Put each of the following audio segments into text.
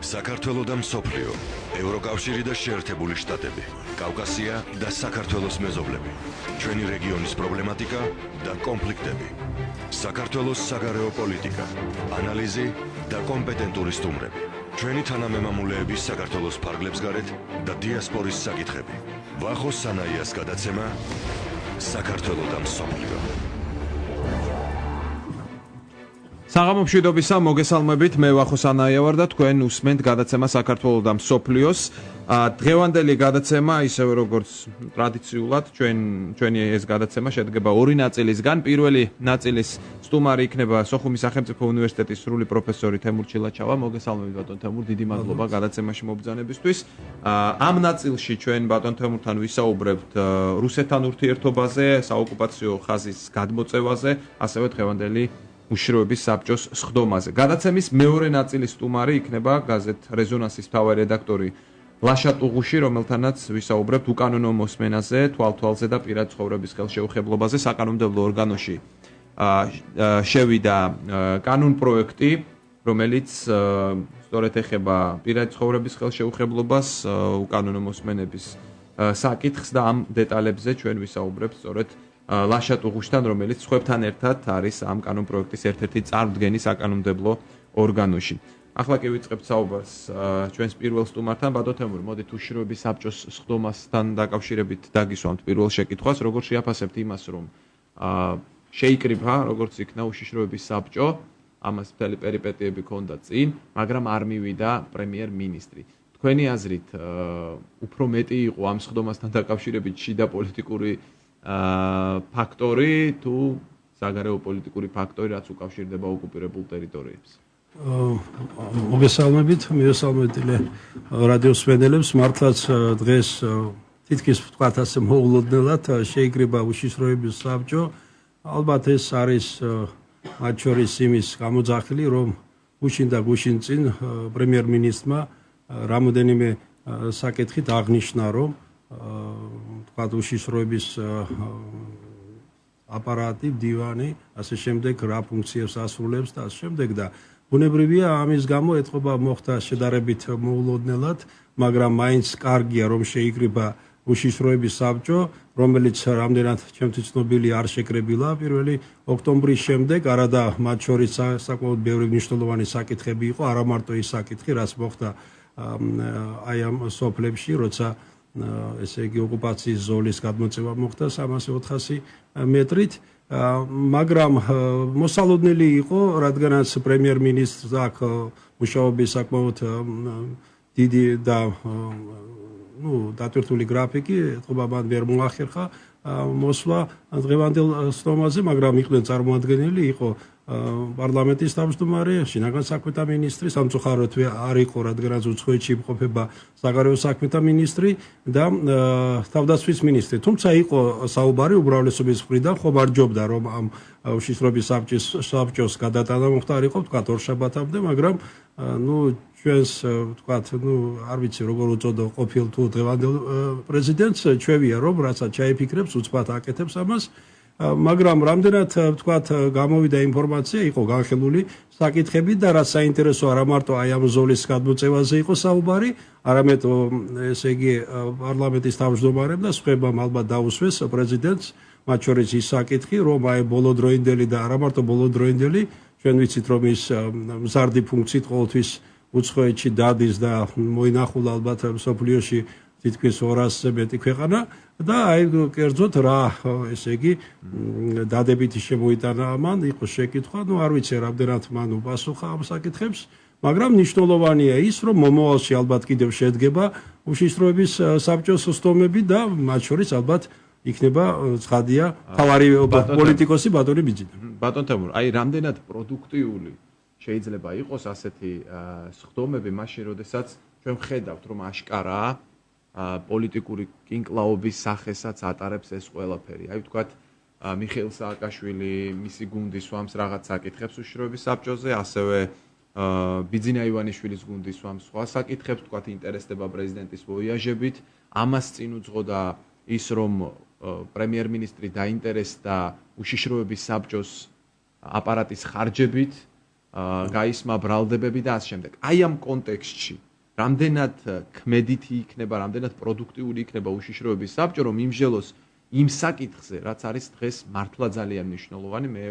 საქართველო და მსოფლიო, ევროკავშირი და შეერთებული შტატები, კავკასია და საქართველოს მეზობლები, ჩვენი რეგიონის პრობლემატიკა და კონფლიქტები, საქართველოს საგარეო პოლიტიკა, ანალიზი და კომპეტენტური სტუმრები, ჩვენი თანამემამულეების საქართველოს ფარგლებს გარეთ და დიასპორის საკითხები, ვახოს სანაიას გადაცემა, საქართველო და მსოფლიო. საღამო მშვიდობისა, მოგესალმებით, მე ვახო სანაია ვარ და თქვენ უსმენთ გადაცემა საქართველოს და მსოფლიოს. დღევანდელი გადაცემა, ისევე როგორც ტრადიციულად, ჩვენი ეს გადაცემა შედგება ორი ნაწილისგან. პირველი ნაწილის სტუმარი იქნება სოხუმის სახელმწიფო უნივერსიტეტის სრული პროფესორი თემურ ჩილაჩავა. მოგესალმებით ბატონ თემურ, დიდი მადლობა გადაცემაში მობრძანებისთვის. ამ ნაწილში ჩვენ ბატონ თემურთან ვისაუბრებთ რუსეთთან ურთიერთობაზე, საოკუპაციო ხაზის გადმოწევაზე, ასევე დღევანდელი უშიშროების საბჭოს სხდომაზე. გადაცემის მეორე ნაწილის სტუმარი იქნება გაზეთ რეზონანსის მთავარი რედაქტორი ლაშა ტუღუში, რომელთანაც ვისაუბრებთ უკანონო მოსმენაზე, თვალთვალზე და პირად ცხოვრების ხელშეუხებლობაზე. საკანონმდებლო ორგანოში შევიდა კანონპროექტი, რომელიც სწორედ ეხება პირად ცხოვრების ხელშეუხებლობას, უკანონო მოსმენების საკითხს და ამ დეტალებზე ჩვენ ვისაუბრებთ სწორედ ლაშა ტუღუშთან, რომელიც სხვებთან ერთად არის ამ კანონპროექტის ერთ-ერთი წარმდგენი საკანონმდებლო ორგანოში. ახლა კი ვიწყებთ საუბარს ჩვენს პირველ სტუმართან, ბატონ თემურ, მოდით უშიშროების საბჭოს სხდომასთან დაკავშირებით დაგისვამთ პირველ შეკითხვას, როგორ შეაფასებთ იმას, რომ შეიკრიბა, როგორც იქნა უშიშროების საბჭო, ამას მთელი პერიპეტიები ჰქონდა წინ, მაგრამ არ მივიდა პრემიერ-მინისტრი. თქვენი აზრით, უფრო მეტი იყო ამ სხდომასთან დაკავშირებით შიდა პოლიტიკური ფაქტორი თუ საგარეო პოლიტიკური ფაქტორი, რაც უკავშირდება ოკუპირებულ ტერიტორიებს? მოგესალმებით, მივესალმებით რადიოს მსმენელებს. მართლაც დღეს თითქოს ვთქვათ ასე მოულოდნელად შეიკრიბა უშიშროების საბჭო. ალბათ ეს არის მათ შორის იმის გამოძახილი, რომ გუშინ და გუშინ წინ პრემიერ-მინისტრმა რამოდენიმე საკითხით აღნიშნა, რომ თქვათ უშიშროების აპარატი, დივანი, ასე შემდეგ რა ფუნქციებს ასრულებს და ასე შემდეგ და ბუნებრივია ამის გამო ეთყობა მოხდა შედარებით მოულოდნელად, მაგრამ მაინც კარგია რომ შეიკრიბა უშიშროების საბჭო, რომელიც რამდენად ჩემთვის ცნობილი არ შეკრებილა 1 ოქტომბრის შემდეგ, არადა მათ შორის საკმაოდ ბევრი მნიშვნელოვანი საკითხები იყო, არა მარტო ის საკითხი, რაც მოხდა აი ამ სოფლებში, როცა ესე იგი ოკუპაციის ზოლის გადმოწევა მოხდა 300-400 მეტრით, მაგრამ მოსალოდნელი იყო, რადგანაც პრემიერ-მინისტრს აქ მუშაობის საკმაოდ დიდი და დატვირთული გრაფიკი, ეთყობა მან ვერ მოახერხა მოსვლა დღევანდელ სხდომაზე, მაგრამ იყვნენ წარმოადგენელი, იყო პარლამენტის თავმჯდომარე, შინაგან საქმეთა მინისტრი, სამწუხაროდ არ იყო, რადგანაც უცხოეთში იმყოფება საგარეო საქმეთა მინისტრი და თავდაცვის მინისტრი. თუმცა იყო საუბარი უმრავლესობის მხრიდან, ხომ არ ჯობდა, რომ ამ უშიშროების საბჭოს გადატანა მოხდა, არ იყო თქვათ ორშაბათამდე, მაგრამ ჩვენს თქვათ არ ვიცი როგორ უწოდო ყოფილ თუ დღევანდელ პრეზიდენტს ჩვევია, რომ რასაც ჩაიფიქრებს, უცბად აკეთებს ამას. მაგრამ რამდენად თქვათ გამოვიდა ინფორმაცია, იყო განხილული საკითხები და რაც საინტერესო არა მარტო აი ამ ზოლის გადმოწევაზე იყო საუბარი, არამედ ესე იგი პარლამენტის თავმჯდომარემ და სხვებმა ალბათ დაუსვეს პრეზიდენტს, მათ შორის ის საკითხი, რომ აი ბოლოდროინდელი და არა მარტო ბოლოდროინდელი, ჩვენ ვიცით რომ ის მზარდი ფუნქციით ყოველთვის უცხოეთში დადის და მოინახულა ალბათ მსოფლიოში თითქმის 200-ზე მეტი ქვეყანა და აი კერძოდ რა ესე იგი დადებითი შემოიტანა ამან, იყო შეკითხვა, არ ვიცი რამდენად მან უპასუხა ამ საკითხებს, მაგრამ მნიშვნელოვანია ის, რომ მომავალში ალბათ კიდევ შედგება უშიშროების საბჭოს სხდომები და მათ შორის ალბათ იქნება ცხადია თავარი პოლიტიკოსი ბატონი ბიძინა. ბატონ თემურ, აი რამდენად პროდუქტიული შეიძლება იყოს ასეთი სხდომები მაშინ, როდესაც ჩვენ ვხედავთ, რომ აშკარაა პოლიტიკური კინკლაობის სახესაც ატარებს ეს ყველაფერი. აი ვთქვათ, მიხეილ სააკაშვილი მისი გუნდი სვამს რაღაც საკითხებს უშიშროების საბჭოზე, ასევე ბიძინა ივანიშვილის გუნდი სვამს სხვა საკითხებს, ვთქვათ, ინტერესდება პრეზიდენტის ვოიაჟებით. ამას წინ უძღოდა ის, რომ პრემიერ-მინისტრი დაინტერესდა უშიშროების საბჭოს აპარატის ხარჯებით გაისმა ბრალდებები და ასე შემდეგ. აი ამ კონტექსტში რამდენად ქმედითი იქნება, რამდენად პროდუქტიული იქნება უშიშროების საბჭო, რომ იმჟელოს იმ საკითხზე, რაც არის დღეს მართლა ძალიან მნიშვნელოვანი, მე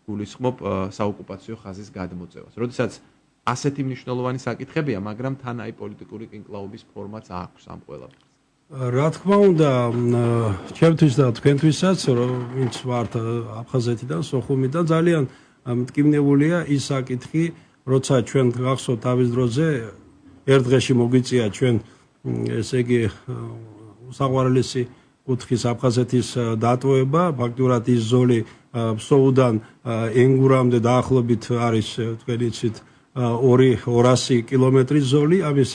გულისხმობ საოკუპაციო ხაზის გადმოწევას. როდესაც ასეთი მნიშვნელოვანი საკითხებია, მაგრამ თან აი პოლიტიკური კინკლაობის ფორმაც აქვს ამ ყველაფერს. რა თქმა უნდა, ჩემთვის და თქვენთვისაც, ვინც ვართ აფხაზეთიდან, სოხუმიდან, ძალიან მტკივნეულია ის საკითხი, როცა ჩვენ გახსოვთ თავის დროზე ერთ დღეში მოგვიწია ჩვენ ესე იგი საყვარელესი კუთხის აფხაზეთის დატოვება, ფაქტურად ის ზოლი ფსოუდან ენგურამდე დაახლოებით არის თქვენ იცით 200 კილომეტრის ზოლი, ამის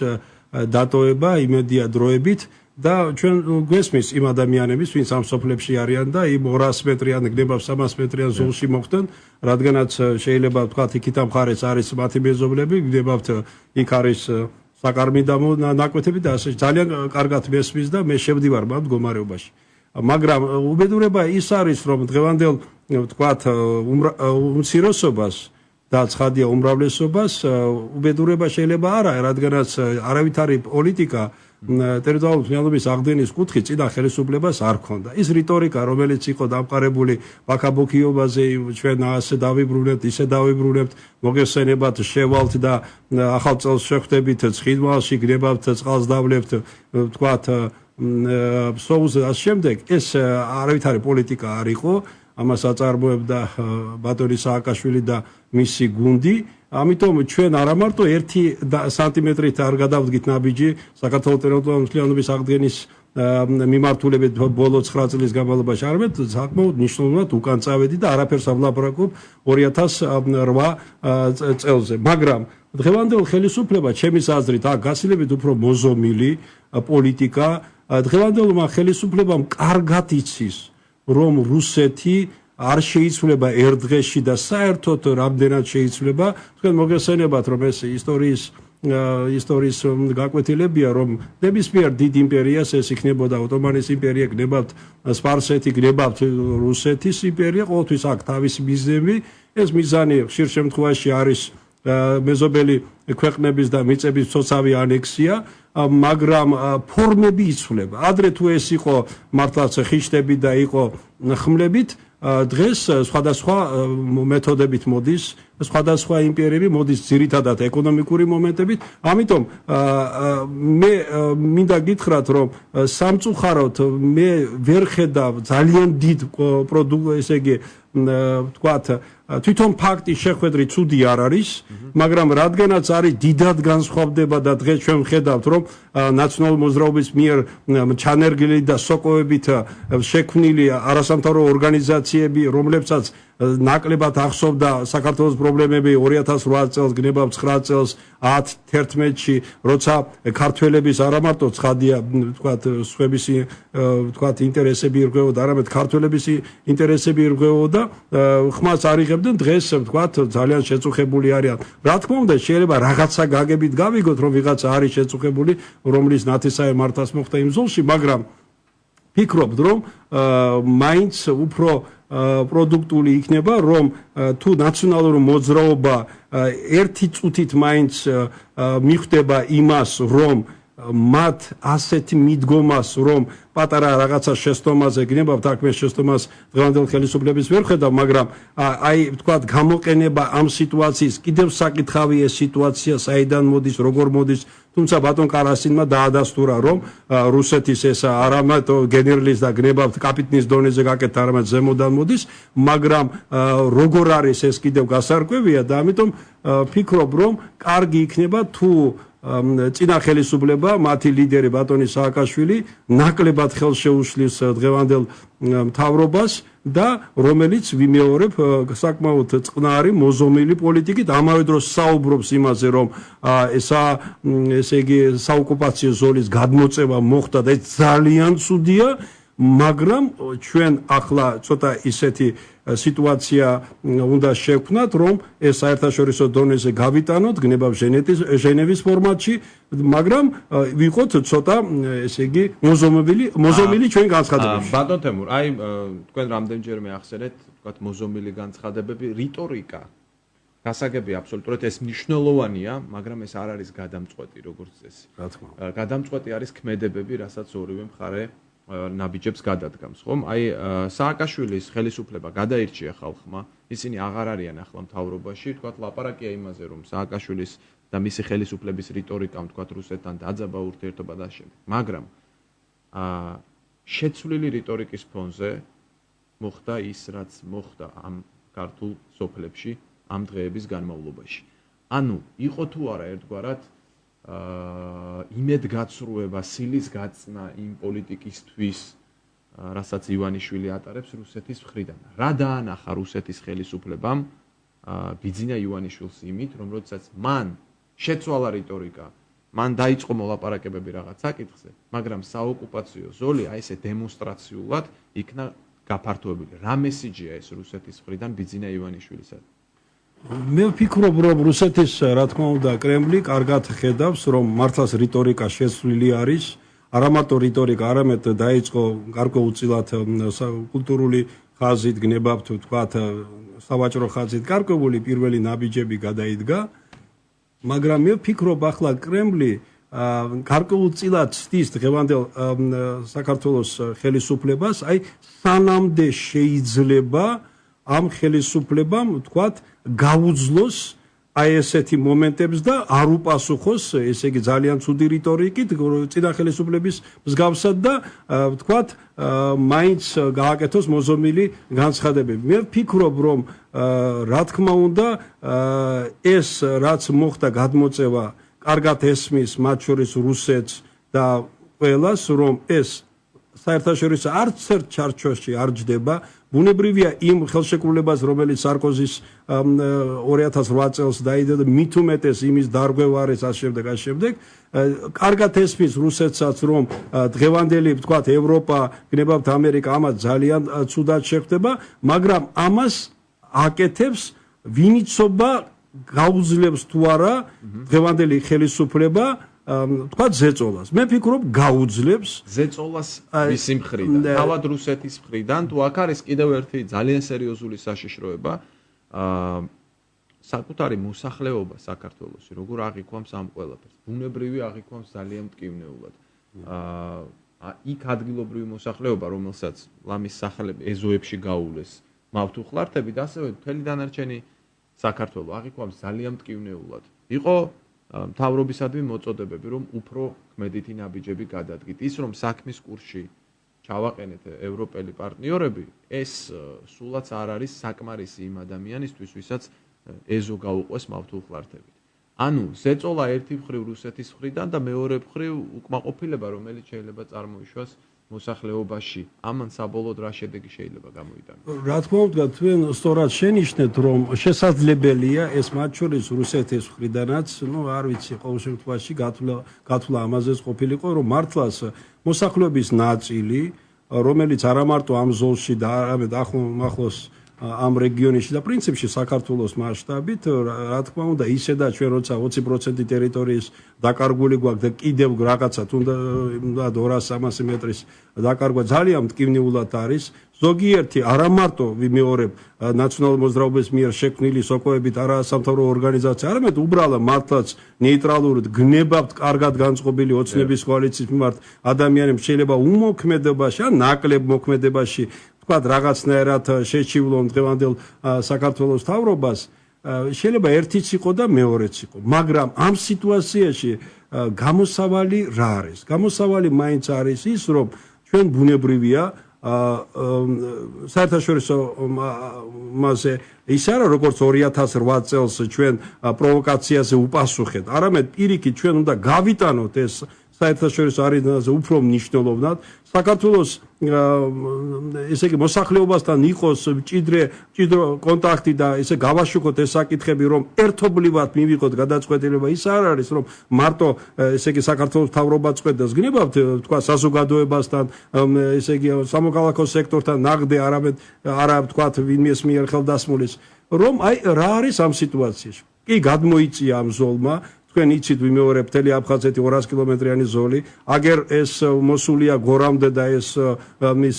დატოვება იმედია დროებით და ჩვენ გვესმის იმ ადამიანების, ვინც ამ სოფლებში არიან და იმ 200 მეტრიან გნებავ 300 მეტრიან ზოლში მოხვდნენ, რადგანაც შეიძლება ვთქვათ იქით ამ მხარეს არის მათი მეზობლები, გნებავთ იქ არის საკარმიდამო ნაკვეთები და ასე ძალიან კარგად მესმის და მე შევდივარ ამ მდგომარეობაში. მაგრამ უბედურება ის არის, რომ დღევანდელ ვთქვათ უმცირესობას და ცხადია უმრავლესობას უბედურება შეიძლება არა, რადგანაც არავითარი პოლიტიკა ტერიტორიული მთლიანობის აღდგენის კუთხით წინა ხელისუფლებას არ ქონდა. ის რიტორიკა, რომელიც იყო დამყარებული ბაქაბოქიობაზე, ჩვენ ასე დავიბრუნებთ, ისე დავიბრუნებთ, მოგესწენებათ, შევალთ და ახალ წელს შეხვდებით ცხინვალში, გნებავთ, წყალს დავლევთ, ვთქვათ, ფსოუზე და შემდეგ, ეს არავითარი პოლიტიკა არ იყო, ამას აწარმოებდა ბატონი სააკაშვილი და მისი გუნდი. ამიტომ ჩვენ არა მარტო 1 სანტიმეტრით არ გადავდგით ნაბიჯი საქართველოს ტერიტორიული მთლიანობის აღდგენის მიმართულებით ბოლო 9 წლის განმავლობაში, არამედ საკმაოდ მნიშვნელოვნად უკან წავედი და არაფერს არ ვლაპარაკობ 2008 წელზე. მაგრამ დღევანდელ ხელისუფლება, ჩემის აზრით, გასილებით უფრო მოზომილი პოლიტიკა, დღევანდელმა ხელისუფლებამ კარგად იცის, რომ რუსეთი არ შეიცვლება ერთ დღეში და საერთოდ რამდენად შეიცვლება. თქვენ მოგესწენებათ, რომ ეს ისტორიის გაკვეთილებია, რომ ნებისმიერ დიდ იმპერიას ეს იქნებოდა ოტომანის იმპერია, გნებავთ სპარსეთი, გნებავთ რუსეთის იმპერია, ყოველთვის აქ თავისი მიზნები. ეს მიზანი ხშირ შემთხვევაში არის მეზობელი ქვეყნების და მიწების ცოცავი ანექსია, მაგრამ ფორმები იცვლება. ადრე თუ ეს იყო მართლაც ხიშტები და იყო ხმლებით, დღეს სხვადასხვა მეთოდებით მოდის, სხვადასხვა იმპერიები მოდის ძირითადად ეკონომიკური მომენტებით. ამიტომ მე მინდა გითხრათ, რომ სამწუხაროდ მე ვერ ხედავ ძალიან დიდ ესე იგი ვთქვათ, თვითონ ფაქტი შეხვედრი ცუდი არ არის, მაგრამ რადგანაც არის დიდად განსხვავდება და დღეს ჩვენ ვხედავთ, რომ ნაციონალური მოძრაობის მიერ ჩანერგილი და სოკოებით შექმნილი არასამთავრობო ორგანიზაციები, რომლებსაც ნაკლებად ახსოვდა საქართველოს პრობლემები 2008 წელს, გნებავ 9 წელს, 10-11-ში, როცა ქართველების არა მარტო ცხადია, ვთქვათ, სხვების ვთქვათ ინტერესები ირღვეოდა, არამედ ქართველების ინტერესები ირღვეოდა, ხმას არ იღებდნენ, დღეს ვთქვათ, ძალიან შეწუხებული არიან. რა თქმა უნდა, შეიძლება რაღაცა გაგებით გავიგოთ, რომ ვიღაცა არის შეწუხებული, რომლის ნათესავი მართლაც მოხდა იმ ზოლში, მაგრამ ფიქრობთ, რომ მაინც უფრო პროდუქტული იქნება, რომ თუ ნაციონალური მოძრაობა ერთი წუთით მაინც მიხვდება იმას, რომ მათ ასეთი მიდგომას, რომ პატარა რაღაცა შეცდომაზე გნებავთ, აქ მე შეცდომას დღევანდელ ხელისუფლების ვერ ხედავ, მაგრამ აი ვთქვათ, გამოყენება ამ სიტუაციის კიდევ საკითხავია სიტუაცია, საიდან მოდის, როგორ მოდის, თუმცა ბატონ კარასინმა დაადასტურა, რომ რუსეთის ეს არამედ გენერლის და გნებავთ კაპიტნის დონეზე გაკეთდა, არამედ ზემოდან მოდის, მაგრამ როგორ არის ეს კიდევ გასარკვევია და ამიტომ ფიქრობ, რომ კარგი იქნება თუ წინა ხელისუფლება, მათი ლიდერი ბატონი სააკაშვილი ნაკლებად ხელს შეუშლის დღევანდელ მთავრობას და რომელიც ვიმეორებ საკმაოდ წყნარი მოზომილი პოლიტიკით, ამავე დროს საუბრობს იმაზე, რომ ესე იგი საოკუპაციო ზოლის გადმოწევა მოხდა და ეს ძალიან ცუდია, მაგრამ ჩვენ ახლა ცოტა ისეთი სიტუაცია უნდა შევქმნათ, რომ ეს საერთაშორისო დონეზე გავიტანოთ, გნებავ ჟენევის ფორმატში, მაგრამ ვიყოთ ცოტა ესე იგი მოზომილი ჩვენ განცხადებებში. ბატონ თემურ, თქვენ რამდენჯერმე ახსენეთ, თქვათ მოზომილი განცხადებები, რიტორიკა გასაგებია აბსოლუტურად ეს მნიშვნელოვანია, მაგრამ ეს არ არის გადამწყვეტი როგორც წესი. რა თქმა უნდა. გადამწყვეტი არის ქმედებები, რასაც ორივე მხარე ნაბიჯებს გადადგამს, ხომ? აი სააკაშვილის ხელისუფლება გადაირჩია ხალხმა, ისინი აღარ არიან ახლა მთავრობაში, თქვათ ლაპარაკია იმაზე, რომ სააკაშვილის და მისი ხელისუფლების რიტორიკამ თქვათ რუსეთთან დაძაბა ურთიერთობა და შემდეგ. მაგრამ შეცვლილი რიტორიკის ფონზე მოხდა ის, რაც მოხდა ამ ქართულ სოფლებში ამ დღეების განმავლობაში. ანუ იყო თუ არა ერთგვარად იმედგაცრუება, სილის გაწნა იმ პოლიტიკისთვის, რასაც ივანიშვილი ატარებს რუსეთის მხრიდან. რა დაანახა რუსეთის ხელისუფლებამ ბიძინა ივანიშვილს იმით, რომ როდესაც მან შეცვალა რიტორიკა, მან დაიწყო მოლაპარაკებები რაღაც საკითხზე, მაგრამ საოკუპაციო ზოლი აი ესე დემონსტრაციულად იქნა გაფართოებული. რა მესიჯია ეს რუსეთის მხრიდან ბიძინა ივანიშვილისადმი? მე ვფიქრობ, რომ რუსეთის, რა თქმა უნდა, კრემლი კარგად ხედავს, რომ მართლაც რიტორიკა შეცვლილი არის. არა მარტო რიტორიკა, არამედ დაიწყო გარკვეულწილად კულტურული ხაზით, გნებავთ თქვათ, სავაჭრო ხაზით გარკვეული პირველი ნაბიჯები გადაიდგა. მაგრამ მე ვფიქრობ, ახლა კრემლი გარკვეულწილად ცდის დღევანდელ საქართველოს ხელისუფლებას, აი სანამდე შეიძლება ამ ხელისუფლებამ თქვათ გაუძლოს აი ესეთი მომენტებს და არ უპასუხოს, ესე იგი ძალიან ცუდი რიტორიკით წინა ხელისუფლების მსგავსად და თქვათ მაინც გააკეთოს მოზომილი განცხადებები. მე ვფიქრობ, რომ რა თქმა უნდა ეს რაც მოხდა გადმოწევა კარგად ესმის მათ შორის რუსეთს და ყველას, რომ ეს საერთაშორისო არც ერთ ჩარჩოში არ ჯდება. ბუნებრივია იმ ხელშეკრულებას, რომელიც სარკოზის 2008 წელს დაიდო და მით უმეტეს იმის დარღვევა არის ამავდროულად. კარგად ესმის რუსეთსაც, რომ დღევანდელი თქვათ ევროპა, გნებავთ ამერიკა ამას ძალიან ცუდად შეხვდება, მაგრამ ამას აკეთებს ვინიცობა გაუძლებს თუ არა დღევანდელი ხელისუფლება თქვა ზეწოლას. მე ვფიქრობ გაუძლებს ზეწოლას მისი მხრიდან, თავად რუსეთის მხრიდან, თუ აქ არის კიდევ ერთი ძალიან სერიოზული საშიშროება, საკუთარი მოსახლეობა საქართველოში, როგორ აღიქვამს ამ ყველაფერს. ბუნებრივი აღიქვამს ძალიან მტკივნეულად. იქ ადგილობრივი მოსახლეობა, რომელსაც ლამის სახელები ეზოებში გაულეს, მავთუხლართები და ასევე მთელი დანარჩენი საქართველო აღიქვამს ძალიან მტკივნეულად. იყო მთავრობისადმი მოწოდებები, რომ უფრო ქმედითი ნაბიჯები გადადგით. ის რომ საქმის კურსში ჩავაყენეთ ევროპელი პარტნიორები, ეს სულაც არ არის საკმარისი იმ ადამიანისთვის, ვისაც ეზო გაუყვეს მავთუხლართებით. ანუ ზეწოლა ერთი მხრივ რუსეთის მხრიდან და მეორე მხრივ უკმაყოფილება, რომელიც შეიძლება წარმოიშვას მოსახლეობაში. ამან საბოლოოდ რა შედეგი შეიძლება გამოიტანოს? რა თქმა უნდა, თქვენ სწორად შენიშნეთ, რომ შესაძლებელია ეს მათ შორის რუსეთის მხრიდანაც, არ ვიცი, ყოველ შემთხვევაში გათვლა ამაზეც ყოფილიყო, რომ მართლაც მოსახლეობის ნაწილი, რომელიც არა მარტო ამ ზოლში და არამედ ახლოს ამ რეგიონში და პრინციპში საქართველოს მასშტაბით, რა თქმა უნდა, ისედაც ჩვენ როცა 20% ტერიტორიის დაკარგული გვაქვს და კიდევ რაღაცა თუნდაც 200-300 მეტრის დაკარგვა ძალიან მტკივნეულად არის. ზოგიერთი არა მარტო ვიმეორებ ნაციონალური მოძრაობის მიერ შექმნილი სოკოებით არასამთავრობო ორგანიზაცია, არამედ უბრალოდ მართლაც ნეიტრალურად გნებავთ კარგად განწყობილი ოცნების კოალიციის მიმართ ადამიანებს შეიძლება უმოქმედებაში ან ნაკლებ მოქმედებაში თქვათ რაღაცნაირად შეჩივლონ დღევანდელ საქართველოს მთავრობას, შეიძლება ერთიც იყო და მეორეც იყო, მაგრამ ამ სიტუაციაში გამოსავალი რა არის? გამოსავალი მაინც არის ის, რომ ჩვენ ბუნებრივია საერთაშორისო მასე ის არა როგორც 2008 წელს ჩვენ პროვოკაციაზე უპასუხეთ, არამედ პირიქით ჩვენ უნდა გავიტანოთ ეს საერთაშორისო არენაზე უფრო მნიშვნელოვნად საქართველოს ესე იგი მოსახლეობასთან იყოს მჭიდრო კონტაქტი და ესე გავაშუქოთ ეს საკითხები, რომ ერთობლივად მივიღოთ გადაწყვეტილება. ის არ არის რომ მარტო ესე იგი საქართველოს მთავრობაც ყვედას გნებავთ თქვა საზოგადოებასთან, ესე იგი სამოქალაქო სექტორთან ნაღდე, არამედ არა თქვა ვინმეს მიერ ხელდასმულის, რომ აი რა არის ამ სიტუაციაში. კი გადმოიწია ამ ზოლმა თქვენ იცით ვიმეორებ მთელი აფხაზეთი 200 კილომეტრიანი ზოლი აგერ ეს მოსულია გორამდე და ეს მის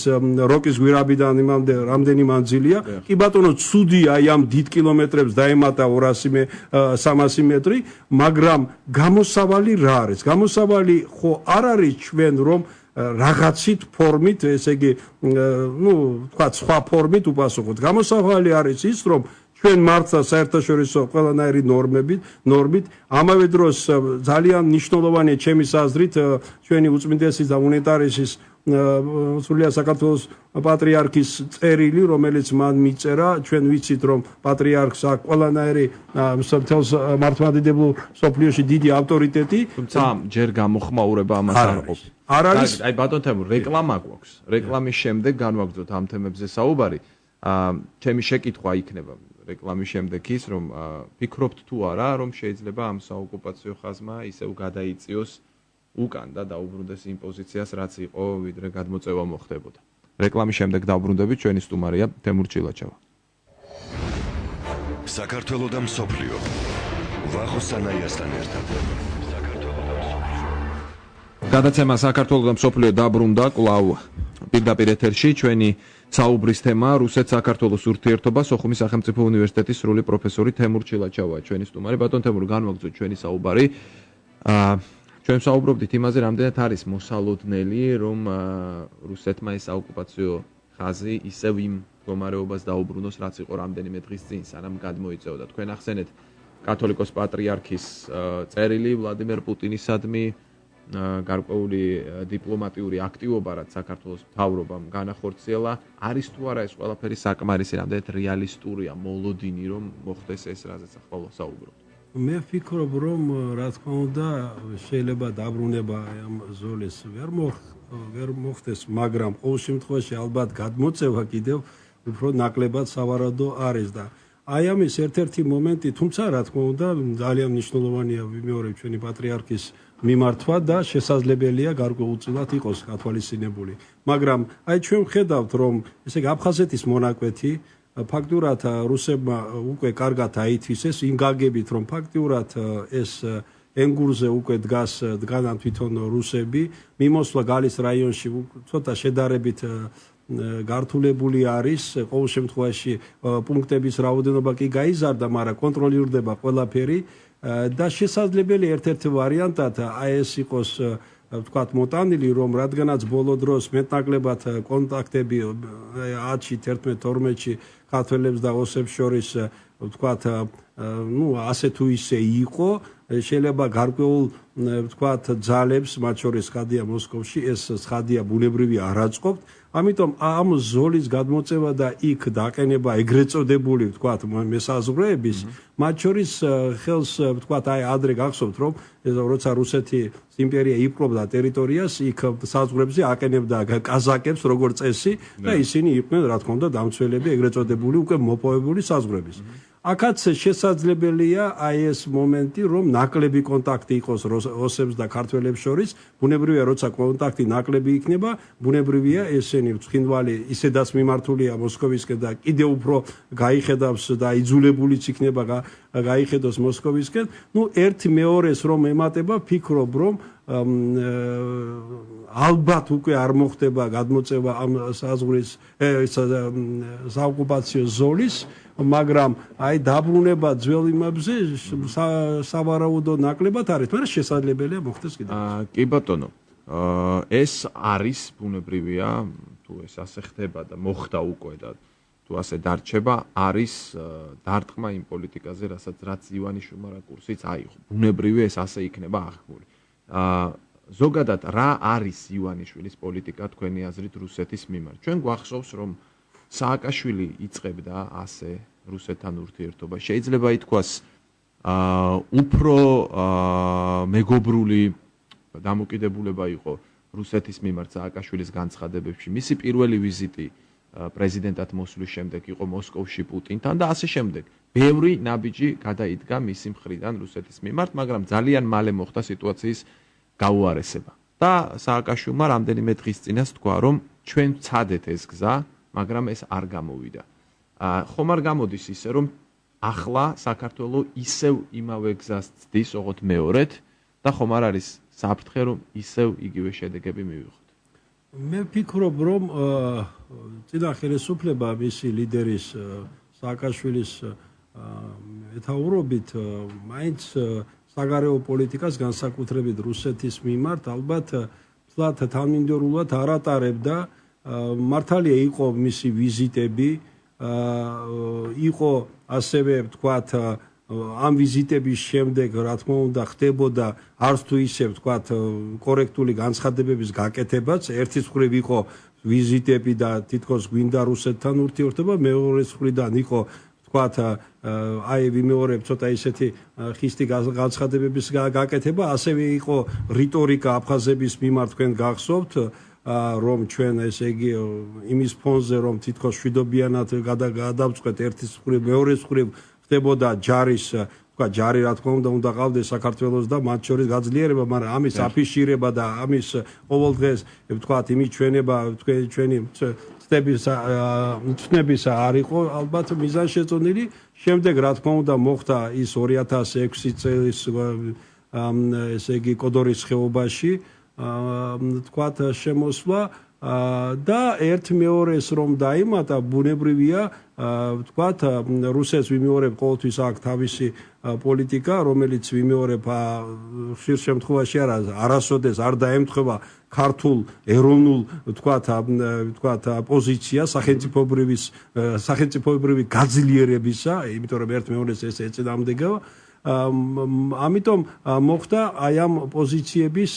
როკის გვირაბიდან იმამდე რამდენი მანძილია კი ბატონო ცუდია აი ამ დიდ კილომეტრებს დაემატა 200-300 მეტრი მაგრამ გამოსავალი რა არის გამოსავალი ხო არ არის ჩვენ რომ რაღაცით ფორმით ესე იგი ნუ თქვა სხვა ფორმით უპასუხოთ გამოსავალი არის ის რომ ჩვენ მართლა საერთაშორისო ყველანაირი ნორმით ამავე დროს ძალიან მნიშვნელოვანია ჩემის აზრით ჩვენი უწმინდესი და უნეტარესის სრულიად საქართველოს პატრიარქის წერილი რომელიც მან მიწერა ჩვენ ვიცით რომ პატრიარქს აქვს ყველანაირი მთელს მართლმადიდებლურ სოფლიოში დიდი ავტორიტეტი თუმცა ჯერ გამოხმაურება ამას არ ყოფ არ არის აი ბატონ თემურ რეკლამა გვაქვს რეკლამის შემდეგ განვაგრძოთ ამ თემებზე საუბარი ჩემი შეკითხვა იქნება რეკლამის შემდეგ ის რომ ფიქრობთ თუ არა რომ შეიძლება ამ საოკუპაციო ხაზმა ისევ გადაიწიოს უკან და დაუბრუნდეს იმ პოზიციას რაც იყო ვიდრე გადმოწევა მოხდებოდა რეკლამის შემდეგ დავბრუნდებით ჩვენი სტუმარია თემურ ჩილაჩავა საქართველოს და მსოფლიო ვახოს სანაიასთან ერთად გადაცემა საქართველოს და მსოფლიო დაბრუნდა კვლავ პირდაპირ ეთერში ჩვენი საუბრის თემა რუსეთ-საქართველოს ურთიერთობა სოხუმის სახელმწიფო უნივერსიტეტის სრული პროფესორი თემურ ჩილაჩავა ჩვენი სტუმარი ბატონ თემურ განვაგრძოთ ჩვენი საუბარი ჩვენ საუბრობდით იმაზე რამდენად არის მოსალოდნელი რომ რუსეთმა ეს საოკუპაციო ხაზი ისევ იმ მდგომარეობას დაუბრუნოს რაც იყო რამდენიმე დღის წინ სანამ გადმოიწეოდა თქვენ ახსენეთ კათოლიკოს პატრიარქის წერილი ვლადიმერ პუტინისადმი გარკვეული დიპლომატიური აქტივობა რაც საქართველოს მთავრობამ განახორციელა არის თუ არა ეს ყველაფერი საკმარისი რამდენად რეალისტურია მოლოდინი რომ მოხდეს ეს რაზეც ახლა საუბრობთ მე ვფიქრობ რომ რა თქმა უნდა შეიძლება დაბრუნება ამ ზოლის ვერ მოხდეს მაგრამ ყოველ შემთხვევაში ალბათ გადმოწევა კიდევ უფრო ნაკლებად სავარაუდო არის და აი ამის ერთ-ერთი მომენტი თუმცა რა თქმა უნდა ძალიან მნიშვნელოვანია ვიმეორებ ჩვენი პატრიარქის მიმართვა და შესაძლებელია გარკვეულწილად იყოს გათვალისწინებული მაგრამ აი ჩვენ ვხედავთ რომ ესე იგი აფხაზეთის მონაკვეთი ფაქტურად რუსებმა უკვე კარგად აითვისეს იმ გაგებით რომ ფაქტურად ეს ენგურზე უკვე დგანან თვითონ რუსები მიმოსვლა გალის რაიონში ცოტა შედარებით გართულებული არის ყოველ შემთხვევაში პუნქტების რაოდენობა კი გაიზარდა მაგრამ კონტროლირდება ყველაფერი და შესაძლებელი ერთ-ერთი ვარიანტად აი ეს იყოს ვთქვათ მოტანილი რომ რადგანაც ბოლო დროს მეტნაკლებად კონტაქტები 10-ში 11-12-ში ქართველებს და ოსებს შორის ვთქვათ ნუ ასე თუ ისე იყო შეიძლება გარკვეულ ვთქვათ ძალებს მათ შორის ხადია მოსკოვში ეს ხადია ბუნებრივი არ აწყობთ ამიტომ ამ ზოლის გადმოწევა და იქ დაყენება ეგრეთ წოდებული ვთქვათ მესაზღვრეების მათ შორის ხელს ვთქვათ აი ადრე გახსოვთ რომ როცა რუსეთის იმპერია იპყრობდა ტერიტორიას იქ საზღვრებზე აყენებდა კაზაკებს როგორც წესი და ისინი იყვნენ რა თქმა უნდა დამცველები ეგრეთ წოდებული უკვე მოპოვებული საზღვრების აქაც შესაძლებელია აი ეს მომენტი რომ ნაკლები კონტაქტი იყოს ოსებს და ქართველებს შორის ბუნებრივია როცა კონტაქტი ნაკლები იქნება ბუნებრივია ესენი ცხინვალი ისედაც მიმართულია მოსკოვისკენ და კიდევ უფრო გაიხედავს და იძულებულიც იქნება გაიხედოს მოსკოვისკენ ნუ ერთი მეორეს რომ ემატება ფიქრობ რომ ალბათ უკვე არ მოხდება გადმოწევა ამ საზღვრის საოკუპაციო ზოლის მაგრამ აი დაბრუნება ძველ იმებზე სავარაუდო ნაკლებად არის მაგრამ შესაძლებელია მოხდეს კიდევ კი ბატონო ეს არის ბუნებრივია თუ ეს ასე ხდება და მოხდა უკვე და თუ ასე დარჩება არის დარტყმა იმ პოლიტიკაზე რაც ივანიშვილმა რაკურსიც აიღო ბუნებრივია ეს ასე იქნება აღქმული ზოგადად რა არის ივანიშვილის პოლიტიკა თქვენი აზრით რუსეთის მიმართ ჩვენ გვახსოვს რომ სააკაშვილი იწყებდა ასე რუსეთთან ურთიერთობა შეიძლება ითქვას უფრო მეგობრული დამოკიდებულება იყო რუსეთის მიმართ სააკაშვილის განცხადებებში მისი პირველი ვიზიტი პრეზიდენტად მოსვლის შემდეგ იყო მოსკოვში პუტინთან და ასე შემდეგ ბევრი ნაბიჯი გადაიდგა მისი მხრიდან რუსეთის მიმართ მაგრამ ძალიან მალე მოხდა სიტუაციის გაუარესება და სააკაშვილმა რამდენიმე დღის წინას თქვა რომ ჩვენ ვცადეთ ეს გზა მაგრამ ეს არ გამოვიდა ხომ არ გამოდის ისე რომ ახლა საქართველოს ისევ იმავე გზას ცდის, ოღონდ მეორედ და ხომ არ არის საფრთხე, რომ ისევ იგივე შედეგები მივიღოთ. მე ვფიქრობ, რომ წინა ხელისუფლება მისი ლიდერის სააკაშვილის მეთაურობით მაინც საგარეო პოლიტიკას განსაკუთრებით რუსეთის მიმართ ალბათ თლათ თანმიმდევრულად არ ატარებდა. მართალია იყო მისი ვიზიტები, იყო ასევე ვთქვათ ამ ვიზიტების შემდეგ რა თქმა უნდა ხდებოდა არც თუ ისე ვთქვათ კორექტული განცხადებების გაკეთებაც. ერთის მხრივ იყო ვიზიტები და თითქოს გვინდა რუსეთთან ურთიერთობა, მეორეს მხრიდან იყო ვთქვათ აი ვიმეორებ ცოტა ისეთი ხისტი განცხადებების გაკეთება, ასევე იყო რიტორიკა აფხაზების მიმართ თქვენ გახსოვთ რომ ჩვენ ესე იგი იმის ფონზე რომ თითქოს შვიდობიანად გადავწყვეტ ერთის მხრივ მეორეს მხრივ ხდებოდა ჯარის თქვა ჯარი რა თქმა უნდა ყავდეს საქართველოს და მათ შორის გაძლიერება, მაგრამ ამის აფიშირება და ამის ყოველდღეს ვთქვათ იმის ჩვენება ჩვენი ცნების არ იყო ალბათ მიზანშეწონილი. შემდეგ რა თქმა უნდა მოხდა ის 2006 წლის ესე იგი კოდორის ხეობაში თქვათ შემოსვლა და ერთ მეორეს რომ დაიმატა ბუნებრივია ვთქვათ რუსეთს ვიმეორებ ყოველთვის აქვს თავისი პოლიტიკა, რომელიც ვიმეორებ ხშირ შემთხვევაში არასოდეს არ დაემთხვევა ქართულ ეროვნულ ვთქვათ პოზიცია სახელმწიფოებრივი გაძლიერებისა, იმიტომ რომ ერთ მეორეს ეს ეწინააღმდეგება. ამიტომ მოხდა აი ამ პოზიციების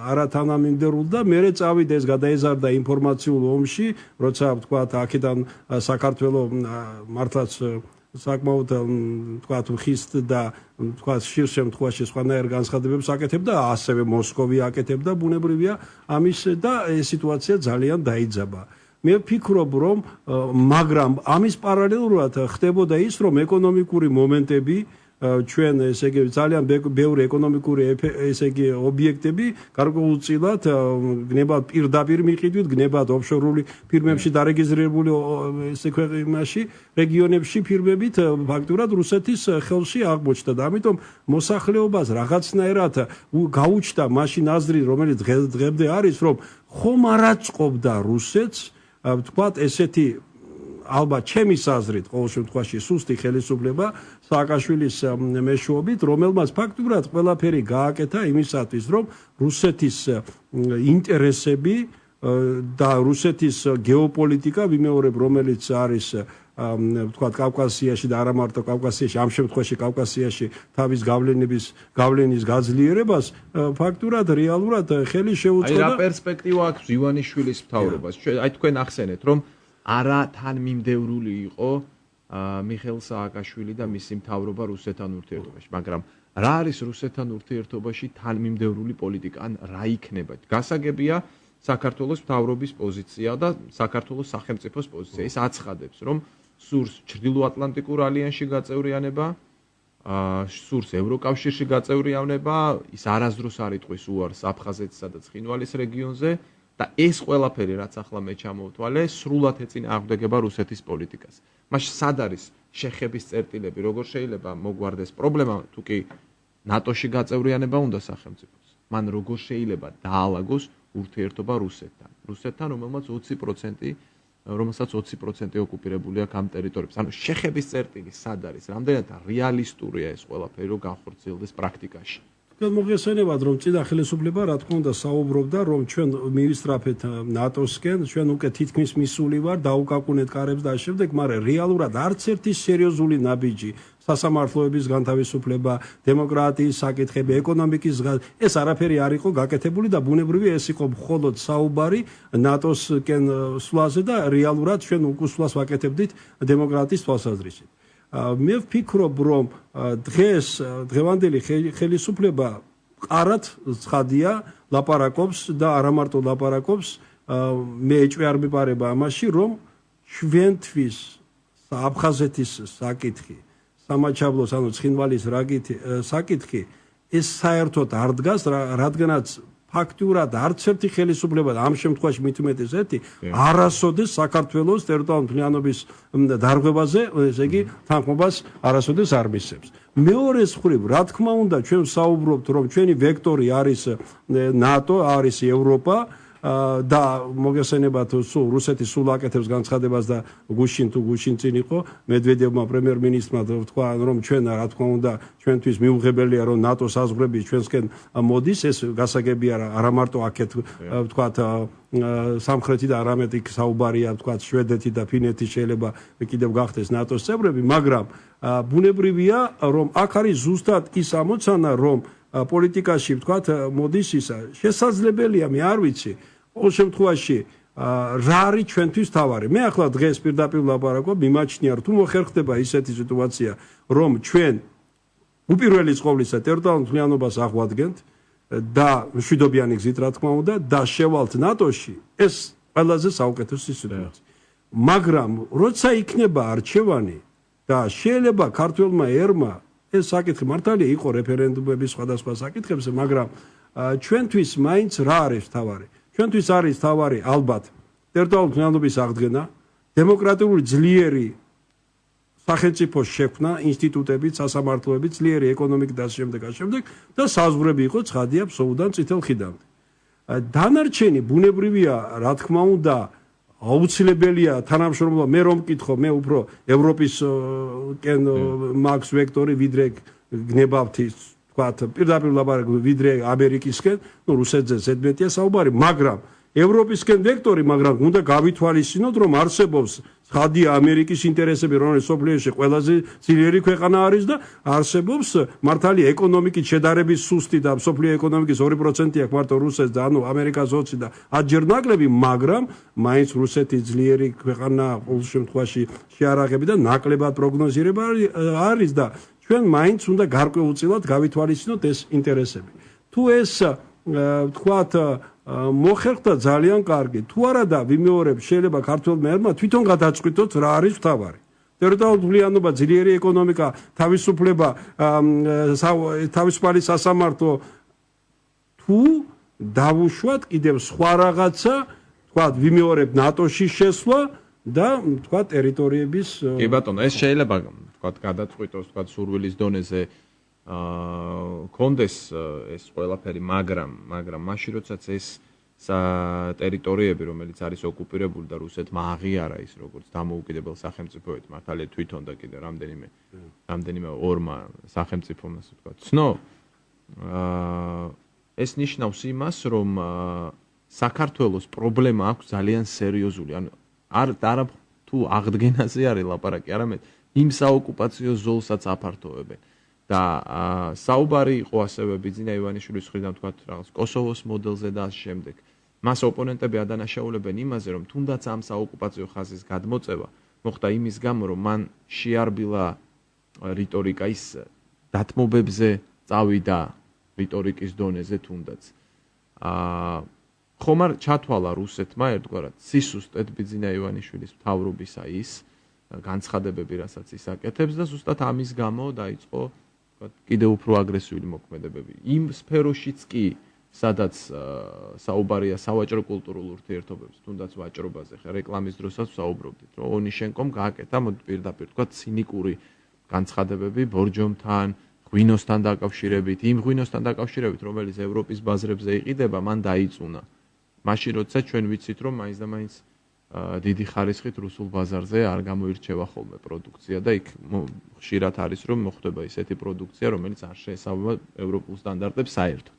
არათანამიმდევრული და მერე წავიდა ეს გადაეზარდა ინფორმაციულ ომში, როცა ვთქვათ აქედან საქართველოს მართლაც საკმაოდ ვთქვათ ხისტ და ვთქვათ ხშირ შემთხვევაში სხვანაირ განცხადებებს აკეთებდა, ასევე მოსკოვი აკეთებდა ბუნებრივია ამის და ეს სიტუაცია ძალიან დაიძაბა. მე ვფიქრობ რომ მაგრამ ამის პარალელურად ხდებოდა ის რომ ეკონომიკური მომენტები ჩვენ ესე იგი ძალიან ბევრი ეკონომიკური ესე იგი ობიექტები გარკვეულწილად გნებად პირდაპირ მიყიდვით, გნებად ოფშორული ფირმებში დარეგისტრირებული ესე ქვეყნებში, რეგიონებში ფირმებით ფაქტურად რუსეთის ხელში აღმოჩნდა და ამიტომ მოსახლეობას რაღაცნაირად გაუჩნდა მაშინ აზრი, რომელიც დღემდე არის, რომ ხომ არ აწყობდა რუსეთს ვთქვათ ესეთი ალბათ ჩემის აზრით ყოველ შემთხვევაში სუსტი ხელისუფლება სააკაშვილის მეშვეობით, რომელმაც ფაქტურად ყველაფერი გააკეთა იმისათვის, რომ რუსეთის ინტერესები და რუსეთის გეოპოლიტიკა ვიმეორებ, რომელიც არის ვთქვათ კავკასიაში და არა მარტო კავკასიაში, ამ შემთხვევაში კავკასიაში თავის გავლენის გაძლიერებას ფაქტურად რეალურად ხელი შეუწყო. აი რა პერსპექტივა აქვს ივანიშვილის მთავრობას? აი თქვენ ახსენეთ, რომ არა თანმიმდევრული იყო მიხეილ სააკაშვილი და მისი მთავრობა რუსეთთან ურთიერთობაში, მაგრამ რა არის რუსეთთან ურთიერთობაში თანმიმდევრული პოლიტიკა, ან რა იქნება? გასაგებია საქართველოს მთავრობის პოზიცია და საქართველოს სახელმწიფოს პოზიცია. ის აცხადებს, რომ სურს ჩრდილოატლანტიკურ ალიანსში გაწევრიანება, სურს ევროკავშირში გაწევრიანება, ის არასდროს არ იტყვის უარს აფხაზეთსა და ცხინვალის რეგიონზე. და ეს ყველაფერი რაც ახლა მე ჩამოვთვალე, სრულად ეწინააღმდეგება რუსეთის პოლიტიკას. მაშინ სად არის შეხების წერტილები, როგორ შეიძლება მოგვარდეს პრობლემა, თუ კი ნატოში გაწევრიანება უნდა სახელმწიფოს. მან როგორ შეიძლება დაალაგოს ურთიერთობა რუსეთთან, რომელსაც 20% ოკუპირებული აქვს ამ ტერიტორიებს. ანუ შეხების წერტილი სად არის? რამდენად რეალისტურია ეს ყველაფერი, რომ განხორციელდეს პრაქტიკაში? მოგესალმებათ, რომ წინა ხელისუფლება რა თქმა უნდა საუბრობდა, რომ ჩვენ მივისწრაფეთ ნატოსკენ, ჩვენ უკვე თითქმის მისული ვარ, დაუკაკუნეთ კარებს და შემდეგ, მაგრამ რეალურად არც ერთი სერიოზული ნაბიჯი სასამართლოების განთავისუფლება, დემოკრატიის საკითხები, ეკონომიკის ეს არაფერი არ იყო გაკეთებული და ბუნებრივია ეს იყო მხოლოდ საუბარი ნატოსკენ სვლაზე და რეალურად ჩვენ უკუსვლას ვაკეთებდით დემოკრატიის თვალსაზრისით. მე ვფიქრობ, რომ დღევანდელი ხელისუფლება ყარად ცხადია ლაპარაკობს და არა მარტო ლაპარაკობს, მე ეჭვი არ მიპარება ამაში, რომ ჩვენთვის აფხაზეთის საკითხი, სამაჩაბლოს ანუ ცხინვალის საკითხი ეს საერთოდ არ დგას, რადგანაც ფაქტურად არც ერთი ხელისუფლება და ამ შემთხვევაში მით უმეტეს ერთი არასოდეს საქართველოს ტერიტორიული მთლიანობის დარღვევაზე, ესე იგი თანხმობას არასოდეს არ მისცემს. მეორეს მხრივ, რა თქმა უნდა, ჩვენ საუბრობთ, რომ ჩვენი ვექტორი არის ნატო, არის ევროპა და მოგესალმებათ სულ რუსეთი სულ აკეთებს განცხადებას და გუშინ თუ გუშინ წინ იყო მედვედევმა პრემიერ-მინისტრმა თქვა რომ ჩვენ რა თქმა უნდა ჩვენთვის მიუღებელია რომ ნატოს საზღვრები ჩვენსკენ მოდის ეს გასაგები არა მარტო აქეთ თქვა სამხრეთი და არამედ იქ საუბარია თქვა შვედეთი და ფინეთი შეიძლება კიდევ გახდეს ნატოს წევრები მაგრამ ბუნებრივია რომ აქ არის ზუსტად ის ამოცანა რომ პოლიტიკაში თქვა მოდის ისა შესაძლებელია მე არ ვიცი ყოველ შემთხვევაში რა არის ჩვენთვის თავარი მე ახლა დღეს პირდაპირ ვლაპარაკობ მიმაჩნია თუ მოხერხდება ისეთი სიტუაცია რომ ჩვენ უპირველეს ყოვლისა ტერიტორიულ მთლიანობას აღვადგენთ და მშვიდობიანი გზით რა თქმა უნდა და შევალთ ნატოში ეს ყველაზე საუკეთესო სიტუაცია მაგრამ როცა იქნება არჩევანი და შეიძლება ქართველმა ერმა ეს საკითხი მართალია იყო რეფერენდუმების სხვადასხვა საკითხებზე მაგრამ ჩვენთვის მაინც რა არის თავარი ჩვენთვის არის თავარი ალბათ ტერიტორიული მთლიანობის აღდგენა დემოკრატიული ძლიერი სახელმწიფოს შექმნა ინსტიტუტებით სასამართლოებით ძლიერი ეკონომიკით და შემდეგ და საზღვრები იყო ცხადია ფსოუდან წითელ ხიდამდე დანარჩენი ბუნებრივია რა თქმა უნდა აუცილებელია თანამშრომლობა მე რომ მკითხო მე უფრო ევროპის მაქს ვექტორი ვიდრე გნებავთი თქვათ პირდაპირ ლაპარაკობ ვიდრე ამერიკისკენ ნუ რუსეთზე ზედმეტია საუბარი მაგრამ ევროპისკენ ვექტორი მაგრამ უნდა გავითვალისწინოთ რომ არსებობს ცხადია ამერიკის ინტერესები რომელიც სოფლიოში ყველაზე ძლიერი ქვეყანა არის და არსებობს მართალია ეკონომიკის შედარების სუსტი და სოფლიო ეკონომიკის 2% აქვს მარტო რუსეთს და ანუ ამერიკას 20 და 10 ჯერ ნაკლები მაგრამ მაინც რუსეთი ძლიერი ქვეყანა ყოველ შემთხვევაში შეარაღები და ნაკლებად პროგნოზირება არის და ჩვენ მაინც უნდა გარკვეულწილად გავითვალისწინოთ ეს ინტერესები თუ ეს თქვათ მოხერხდა ძალიან კარგი თუ არა და ვიმეორებ შეიძლება ქართველმა ერმა თვითონ გადაწყვიტოთ რა არის თავარი ტერიტორიული მთლიანობა ძლიერი ეკონომიკა თავისუფლება თავისუფალი სასამართლო თუ დავუშვათ კიდევ სხვა რაღაცა თქვათ ვიმეორებ ნატოში შესვლა და თქვათ ტერიტორიების კი ბატონო ეს შეიძლება თქვათ გადაწყვიტოს თქვათ სურვილის დონეზე კონდეს ეს ყველაფერი მაგრამ მაშინ როდესაც ეს ტერიტორიები რომელიც არის ოკუპირებული და რუსეთმა აღიარა ის როგორც დამოუკიდებელ სახელმწიფოებს მართალია თვითონ და კიდე რამდენიმე ორმა სახელმწიფომ ასე ვთქვათ ცნო ეს ნიშნავს იმას რომ საქართველოს პრობლემა აქვს ძალიან სერიოზული ანუ არა თუ აღდგენაზე არის ლაპარაკი არამედ იმ საოკუპაციო ზოლსაც აფართოვებენ და საუბარი იყო ასევე ბიძინა ივანიშვილის მხრიდან თქვათ რაღაც კოსოვოს მოდელზე და ამ შემდეგ მას ოპონენტები ადანაშაულებენ იმაზე რომ თუნდაც ამ საოკუპაციო ხაზის გადმოწევა მოხდა იმის გამო რომ მან შეარბილა რიტორიკა ის დათმობებზე წავიდა რიტორიკის დონეზე თუნდაც ხომ არ ჩათვალა რუსეთმა ერთგვარად სისუსტედ ბიძინა ივანიშვილის მთავრობისა ის განცხადებები რასაც ის აკეთებს და ზუსტად ამის გამო დაიწყო კიდევ უფრო აგრესიული მოქმედებები იმ სფეროშიც კი სადაც საუბარია სავაჭრო კულტურულ ურთიერთობებს თუნდაც ვაჭრობაზე ხა რეკლამის დროსაც საუბრობდით რომ ონიშენკომ გააკეთა პირდაპირ თქვა ცინიკური განცხადებები ბორჯომთან ღვინოსთან დაკავშირებით იმ ღვინოსთან დაკავშირებით რომელიც ევროპის ბაზრებზე იყიდება მან დაიწუნა მაშინ როცა ჩვენ ვიცით რომ მაინც და მაინც დიდი ხარისხით რუსულ ბაზარზე არ გამოირჩევა ხოლმე პროდუქცია და იქ ხშირად არის რომ მოხდება ისეთი პროდუქცია რომელიც არ შეესაბამება ევროპულ სტანდარტებს საერთოდ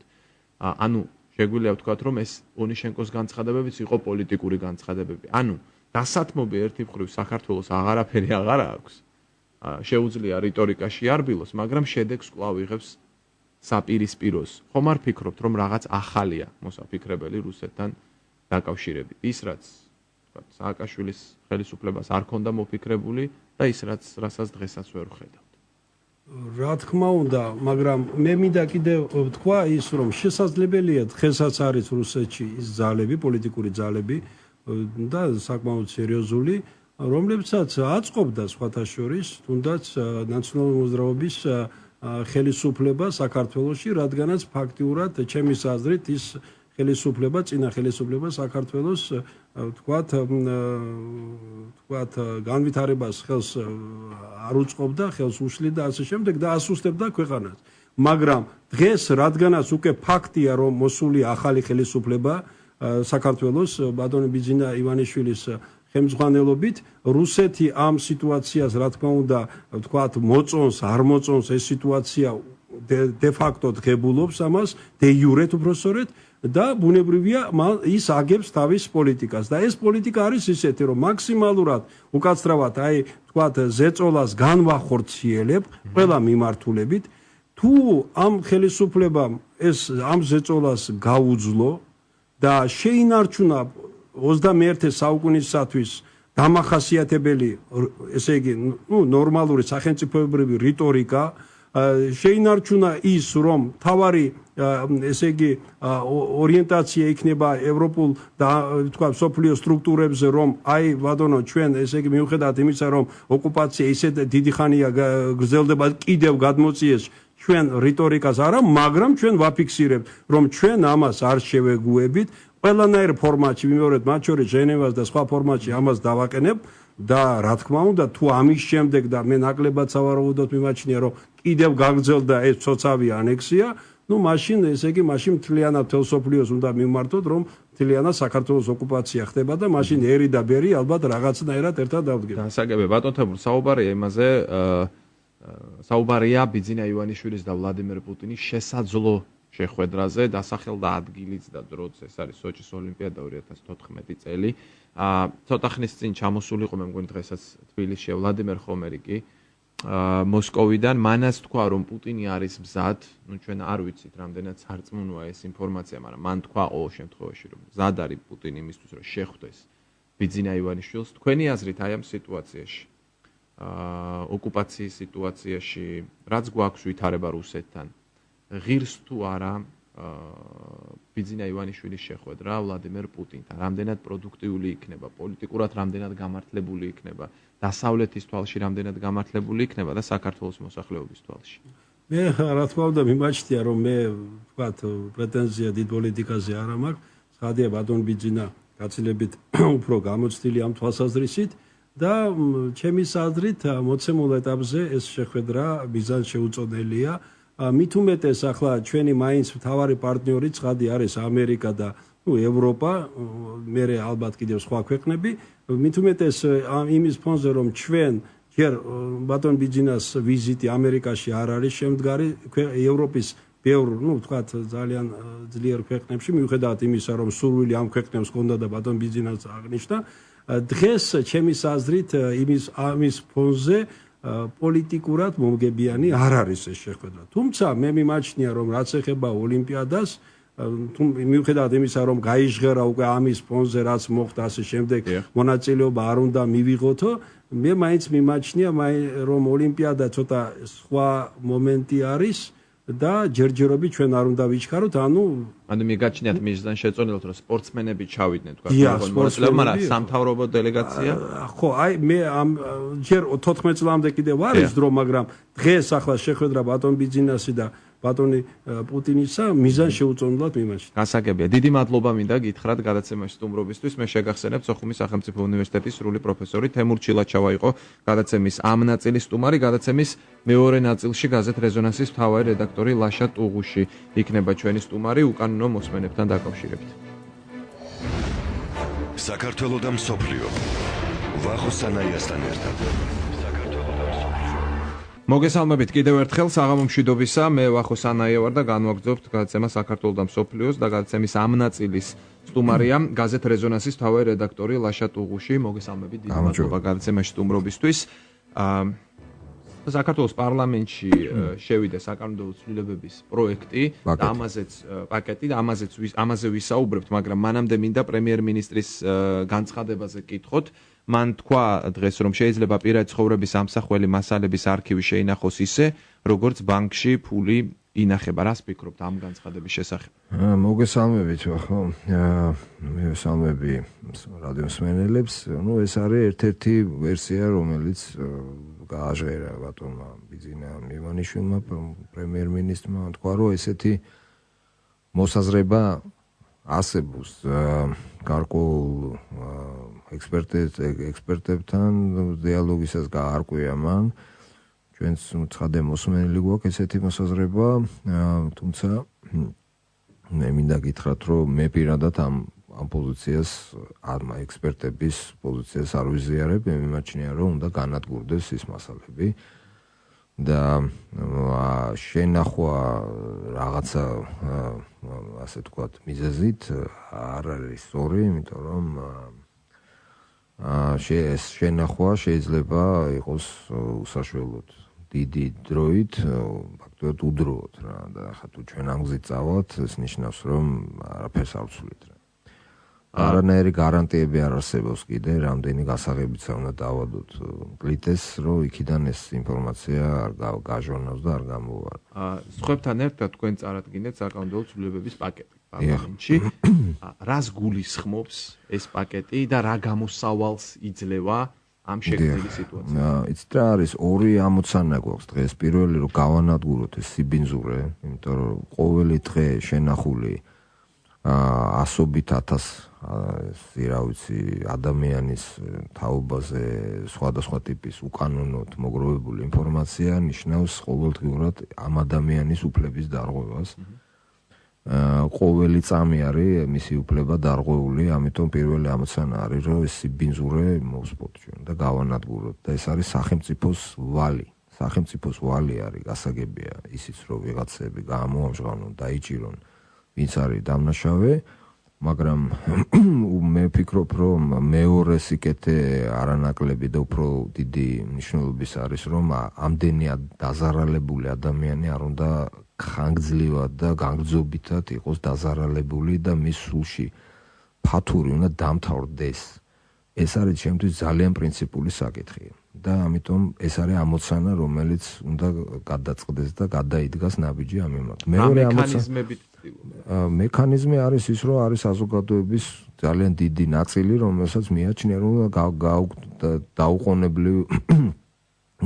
ანუ შეგვიძლია ვთქვათ რომ ეს ონიშენკოს განცხადებებიც იყო პოლიტიკური განცხადებები ანუ დასათმობი ერთი მხრივ საქართველოს აღარაფერი აღარ აქვს შეუძლია რიტორიკაში არბილოს მაგრამ შედეგს კვლავ იღებს საპირისპიროს ხომ არ ფიქრობთ რომ რაღაც ახალია მოსაფიქრებელი რუსეთთან დაკავშირებით ის რაც სააკაშვილის ხელისუფლებას არ ქონდა მოფიქრებული და ის რასაც დღესაც ვერ ვხედავთ. რა თქმა უნდა, მაგრამ მე მინდა კიდევ ვთქვა ის რომ შესაძლებელია დღესაც არის რუსეთში ის ძალები, პოლიტიკური ძალები და საკმაოდ სერიოზული, რომლებსაც აწყობდა სხვათა შორის თუნდაც ნაციონალური მოძრაობის ხელისუფლება საქართველოში, რადგანაც ფაქტიურად ჩემის აზრით ის ხელისუფლება, წინა ხელისუფლება საქართველოს თქვათ განვითარებას ხელს არ უწყობდა, ხელს უშლიდა და ასე შემდეგ და ასუსტებდა ქვეყანას. მაგრამ დღეს რადგანაც უკვე ფაქტია, რომ მოსულია ახალი ხელისუფლება საქართველოს ბატონი ბიძინა ივანიშვილის ხელმძღვანელობით, რუსეთი ამ სიტუაციას რა თქმა უნდა თქვათ მოწონს, არ მოწონს ეს სიტუაცია de facto დგებულობს ამას, de jure უბრალოდ და ბუნებრივია ის აგებს თავის პოლიტიკას და ეს პოლიტიკა არის ისეთი, რომ მაქსიმალურად უკაცრავად აი თქვათ ზეწოლას განვახორციელებ ყველა მიმართულებით, თუ ამ ხელისუფლებამ ეს ამ ზეწოლას გაუძლო და შეინარჩუნა 21 საუკუნისათვის დამახასიათებელი, ესე იგი, ნორმალური სახელმწიფოებრივი რიტორიკა, შეინარჩუნა ის, რომ თავარი, ესე იგი, ორიენტაცია იქნება ევროპულ და თქვა სოფლიო სტრუქტურებზე, რომ აი, ბატონო, ჩვენ, ესე იგი, მიუხედავად იმისა, რომ ოკუპაცია ისეთ დიდი ხანია გრძელდება, კიდევ გადმოწიეს ჩვენ რიტორიკას არა, მაგრამ ჩვენ ვაფიქსირებთ, რომ ჩვენ ამას არ შევეგუებით, ყველანაირ ფორმატში, მიმოვიდეთ, მათ შორის ჟენევას და სხვა ფორმატში ამას დავაყენებ და რა თქმა უნდა, თუ ამის შემდეგ და მე ნაკლებად სავარაუდოდ მიმაჩნია, რომ კიდევ გაგრძელდა ეს ცოცავი ანექსია, ну მაშინ ესე იგი მაშინ მთლიანად თელსოფლიოს უნდა მიმართოთ, რომ მთლიანად საქართველოს ოკუპაცია ხდება და მაშინ ერი და ბერი ალბათ რაღაცნაირად ერთად დავდგება. დასაგებია ბატონ თემურ, საუბარია იმაზე, საუბარია ბიძინა ივანიშვილის და ვლადიმერ პუტინის შესაძლო შეხვედრაზე, დასახელდა ადგილიც და დროც, ეს არის სოჭის ოლიმპიადა 2014 წელი. ცოტა ხნის წინ ჩამოსულიყო მე მგონი დღესაც თბილისში ვლადიმერ ხომერიკი მოსკოვიდან, მანაც თქვა, რომ პუტინი არის მზად, ну ჩვენ არ ვიცით, რამდენად სარწმუნოა ეს ინფორმაცია, მაგრამ მან თქვა ყოველ შემთხვევაში, რომ მზად არის პუტინი იმისთვის, რომ შეხვდეს ბიძინა ივანიშვილს. თქვენი აზრით აი ამ სიტუაციაში, ოკუპაციის სიტუაციაში, რაც გვაქვს ვითარება რუსეთთან, ღირს თუ არა ბიძინა ივანიშვილის შეხვედრა ვლადიმერ პუტინთან, რამდენად პროდუქტიული იქნება, პოლიტიკურად რამდენად გამართლებული იქნება, დასავლეთის თვალში რამდენად გამართლებული იქნება და საქართველოს მოსახლეობის თვალში. მე რა თქმა უნდა მიმაჩნია, რომ მე ვთქვათ პრეტენზია დიდ პოლიტიკაზე არ მაქვს, ცხადია ბატონ ბიძინა გაცილებით უფრო გამოცდილი ამ თვალსაზრისით და ჩემი აზრით მოცემულ ეტაპზე ეს შეხვედრა მიზანშეუწოდელია. მით უმეტეს ახლა ჩვენი მაინც მთავარი პარტნიორი ცხადი არის ამერიკა და ევროპა, მერე ალბათ კიდევ სხვა ქვეყნები, მით უმეტეს იმის ფონზე, რომ ჩვენ ჯერ ბატონ ბიძინას ვიზიტი ამერიკაში არ არის შემდგარი, ევროპის ბევრ, ვთქვათ, ძალიან ძლიერ ქვეყნებში, მიუხედავად იმისა, რომ სურვილი ამ ქვეყნებს ჰქონდა და ბატონ ბიძინას აღნიშნა, დღეს ჩემი აზრით იმის ფონზე პოლიტიკურად მომგებიანი არ არის ეს შეხვედრა. თუმცა მე მიმაჩნია, რომ რაც ეხება ოლიმპიადას, მიუხედავად იმისა, რომ გაიჟღერა უკვე ამის ფონზე რაც მოხდა ასე შემდეგ, მონაწილეობა არ უნდა მივიღოთო, მე მაინც მიმაჩნია, რომ ოლიმპიადა ცოტა სხვა მომენტი არის და ჯერჯერობით ჩვენ არ უნდა ვიჩქაროთ, ანუ მიგაჩნიათ მიზან შეწონილოთ, რომ სპორტსმენები ჩავიდნენ, თქვა, მაგრამ სამთავრობო დელეგაცია? ხო, აი მე ამ ჯერ 14 წლამდე კიდევ არის დრო, მაგრამ დღეს ახლა შეხვედრა ბატონ ბიძინასი და ბატონი პუტინისა მიზან შეუწონებლად მიმაჩნია. გასაგებია. დიდი მადლობა მინდა გითხრათ გადაცემაში სტუმრობისთვის. მე შეგახსენებ სოხუმის სახელმწიფო უნივერსიტეტის სრული პროფესორი თემურ ჩილაჩავა იყო გადაცემის ამ ნაწილის სტუმარი, გადაცემის მეორე ნაწილში გაზეთ რეზონანსის მთავარი რედაქტორი ლაშა ტუღუში იქნება ჩვენი სტუმარი უკანონო მოსმენებთან დაკავშირებით. საქართველო და მსოფლიო ვახო სანაიასთან ერთად. მოგესალმებით კიდევ ერთხელ საღამო მშვიდობისა, მე ვახო სანაია ვარ და განვაგრძობთ გადაცემა საქართველო და მსოფლიოს და გადაცემის ამ ნაწილის სტუმარია გაზეთ რეზონანსის მთავარი რედაქტორი ლაშა ტუღუში. მოგესალმებით, დიდი მადლობა გადაცემაში სტუმრობისთვის. საქართველოს პარლამენტში შევიდა საკანონმდებლო ცვლილებების პროექტი და პაკეტი და ამაზე ვისაუბრებთ, მაგრამ მანამდე მინდა პრემიერ-მინისტრის განცხადებაზე კითხოთ. მან თქვა დღეს, რომ შეიძლება პირადი ცხოვრების ამსახველი მასალების არქივი შეინახოს ისე, როგორც ბანკში ფული ინახება. რას ფიქრობთ ამ განცხადების შესახებ? მოგესალმებით, ხო. მივესალმები რადიოსმენელებს. ეს არის ერთ-ერთი ვერსია, რომელიც გააჟღერა ბატონმა ბიძინა ივანიშვილმა, პრემიერ-მინისტრმა, თქვა, რომ ესეთი მოსაზრება არსებობს გარკვეულ ექსპერტებთან დიალოგისას გაარკვია მან ჩვენც ცხადე მოსმენილი გვაქვს ესეთი მოსაზრება, თუმცა მე მინდა გითხრათ, რომ მე პირადად ამ პოზიციას, ამ ექსპერტების პოზიციას არ ვიზიარებ, მე მიმაჩნია, რომ უნდა განადგურდეს ის მასალები და შენახვა რაღაცა ასე თქვათ მიზეზით არ არის სწორი, იმიტომ რომ შენახვა შეიძლება იყოს უსაშველოდ დიდი დროით, ფაქტობრივად უდროოდ რა და ახლა თუ ჩვენ ამ გზით წავალთ, ეს ნიშნავს, რომ არაფერს არ ვცვლით რა. არანაირი გარანტიები არ არსებობს კიდე, რამდენი გასაღებიც უნდა დავადოთ კლიტეს, რომ იქიდან ეს ინფორმაცია არ გაჟონავს და არ გამოვა. სხვებთან ერთად თქვენ წარადგინეთ საკანონმდებლო ცვლილებების პაკეტი პარლამენტში. რას გულისხმობს ეს პაკეტი და რა გამოსავალს იძლევა ამ შექმნილი სიტუაცია? იცით რა არის, ორი ამოცანა გვაქვს დღეს. პირველი რომ გავანადგუროთ ეს სიბინძურე, იმიტომ რომ ყოველი დღე შენახული ასობით 1000 რა ვიცი ადამიანის თაობაზე სხვადასხვა ტიპის უკანონოდ მოგროვებული ინფორმაცია ნიშნავს ყოველდღიურად ამ ადამიანის უფლების დარღვევას. ყოველი წამი არის მისი უფლება დარღვეული, ამიტომ პირველი ამოცანა არის, რომ ეს სიბინძურე მოვსპოთ ჩვენ და გავანადგუროთ და ეს არის სახელმწიფოს ვალი. სახელმწიფოს ვალი არის, გასაგებია ისიც, რომ ვიღაცები გამოამჟღავნონ, დაიჭირონ ვინც არის დამნაშავე, მაგრამ მე ვფიქრობ, რომ მეორე სიკეთე არანაკლები და უფრო დიდი მნიშვნელობის არის, რომ ამდენი დაზარალებული ადამიანი არ უნდა ხანგრძლივად და განგრძობითად იყოს დაზარალებული და მის სულში ფათური უნდა დამთავრდეს. ეს არის ჩემთვის ძალიან პრინციპული საკითხი და ამიტომ ეს არის ამოცანა, რომელიც უნდა გადაწყდეს და გადაიდგას ნაბიჯი ამ მიმართ. მეორე მექანიზმებით მექანიზმი არის ის, რომ არის საზოგადოების ძალიან დიდი ნაწილი, რომელსაც მიაჩნია, რომ დაუყოვნებლივ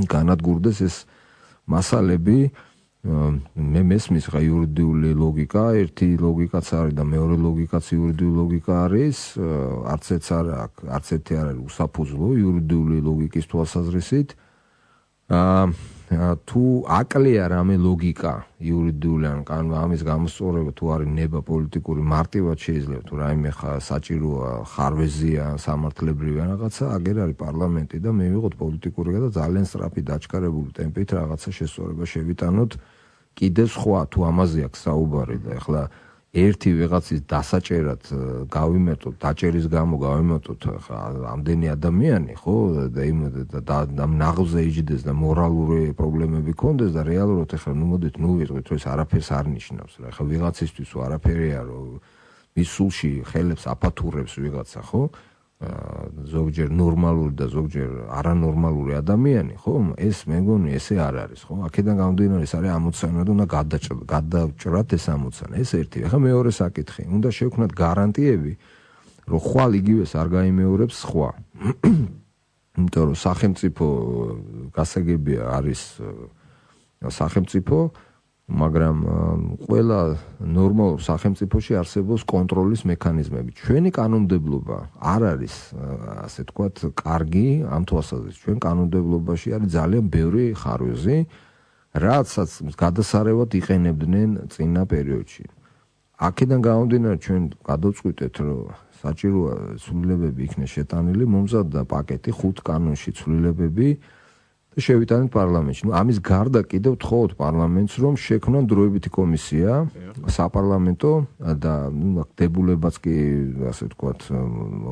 განადგურდეს ეს მასალები. მე მესმის ხა იურიდიული ლოგიკა, ერთი ლოგიკაც არის და მეორე ლოგიკაც იურიდიული ლოგიკა არის, არც ერთი არ არის უსაფუძვლო იურიდიული ლოგიკის თვალსაზრისით. თუ აკლია რამე ლოგიკა იურიდიული ან ამის გამოსწორება თუ არის ნება პოლიტიკური მარტივად შეიძლება თუ რაიმე საჭიროა ხარვეზია სამართლებრივი რაღაცა აგერ არის პარლამენტი და მე ვიყოთ პოლიტიკური და ძალიან სწრაფი დაჩქარებული ტემპით რაღაცა შესწორება შევიტანოთ კიდევ სხვა თუ ამაზე აქვს საუბარი და ეხლა ერთი ვიღაცის დასაჭერად გავიმეტოთ, დაჭერის გამო გავიმეტოთ ამდენი ადამიანი, ხო, და ნაღზე იჯდეს და მორალური პრობლემები ქონდეს და რეალურად ეხლა ნუ მოდით ნუ ვიტყვით, რომ ეს არაფერს არ ნიშნავს რა. ეხლა ვიღაცისთვის არაფერია, რომ მის სულში ხელებს აფათურებს ვიღაცა, ხო? ზოგჯერ ნორმალური და ზოგჯერ არანორმალური ადამიანი, ხო? ეს მე მგონი ესე არ არის, ხო? აქედან გამომდინარე ეს არის ამოცანა და უნდა გადაჭრათ ეს ამოცანა. ეს ერთი. ახლა მეორე საკითხი, უნდა შევქმნათ გარანტიები, რომ ხვალ იგივეს არ გაიმეორებს სხვა. იმიტომ რომ სახელმწიფო გასაგებია არის სახელმწიფო, მაგრამ ყველა ნორმალურ სახელმწიფოში არსებობს კონტროლის მექანიზმები. ჩვენი კანონმდებლობა არ არის, ასე თქვათ, კარგი ამ თვალსაზრისით. ჩვენ კანონმდებლობაში არის ძალიან ბევრი ხარვეზი, რაცაც გადასარევად იყენებდნენ წინა პერიოდში. აქედან გამომდინარე ჩვენ გადავწყვიტეთ, რომ საჭიროა ცვლილებები იქნეს შეტანილი, მომზადდა პაკეტი 5 კანონში ცვლილებები და შევიტანეთ პარლამენტში. ნუ ამის გარდა კიდევ ვთხოვთ პარლამენტს, რომ შექმნან დროებითი კომისია საპარლამენტო და დებულებაც კი ასე ვთქვათ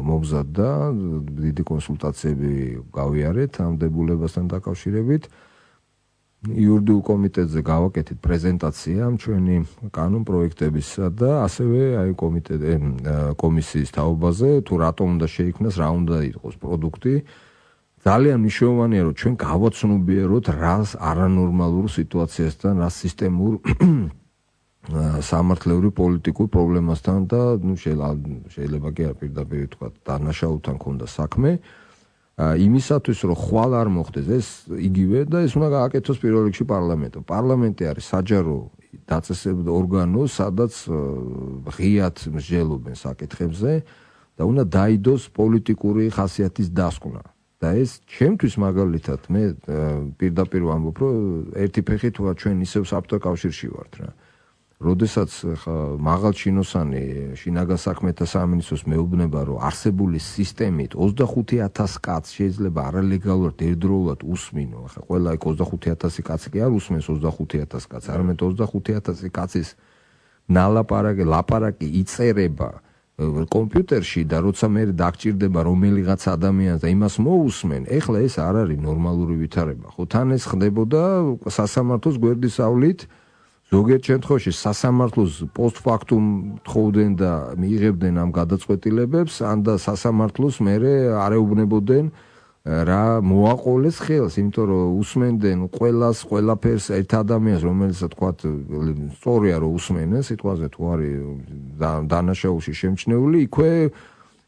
მომზადდა, დიდი კონსულტაციები გავიარეთ ამ დებულებასთან დაკავშირებით. იურიდიულ კომიტეტზე გავაკეთეთ პრეზენტაცია ჩვენი კანონ პროექტებისა და ასევე აი კომისიის თაობაზე თუ რატომ უნდა შეიქმნას, რა უნდა იყოს პროდუქტი. ძალიან მნიშვნელოვანია, რომ ჩვენ გავაცნობიეროთ რას არანორმალურ სიტუაციასთან, რას სისტემურ სამართლებრივ პოლიტიკურ პრობლემასთან და შეიძლება კი არ პირდაპირ თქვა დანაშაულთან ქონდა საქმე. იმისათვის რომ ხვალ არ მოხდეს ეს იგივე და ეს უნდა გააკეთოს პირველ რიგში პარლამენტო. პარლამენტი არის საჯარო დაწესებულ ორგანო, სადაც ღიად მსჯელობენ საკითხებზე და უნდა დაიდოს პოლიტიკური ხასიათის დასკვნა. და ეს ჩემთვის მაგალითად მე პირდაპირ ვამბობ, რომ ერთი ფეხით ვარ ჩვენ ისევ საბჭოთა კავშირში ვართ რა. როდესაც მაღალჩინოსანი შინაგან საქმეთა სამინისტროს მეუბნება, რომ არსებული სისტემით 25,000 კაცს შეიძლება არალეგალურად ერთდროულად უსმინო. ახლა ყველა იქ 25,000 კაცი კი არ უსმენს 25,000 კაცს, არამედ 25,000 კაცის ლაპარაკი იწერება კომპიუტერში და როცა მე დაგჭირდება რომელიღაც ადამიანს და იმას მოусმენ, ეხლა ეს არ არის ნორმალური ვითარება. ხო თან ეს ხდებოდა სასამართლოს გვერდისავლით ზოგიერთ შემთხვევაში სასამართლოს პოსტფაქტუმ თხოვდნენ და მიიღებდნენ ამ გადაწყვეტილებებს, ან და სასამართლოს მერე არეუბნებოდნენ რა მოაყოლეს ხელს, იმიტომ რომ უსმენდნენ ყველაფერს ერთ ადამიანს, რომელიც თქვათ სწორია რომ უსმენენ სიტყვაზე თუ არის დანაშაულში შემჩნეული, იქვე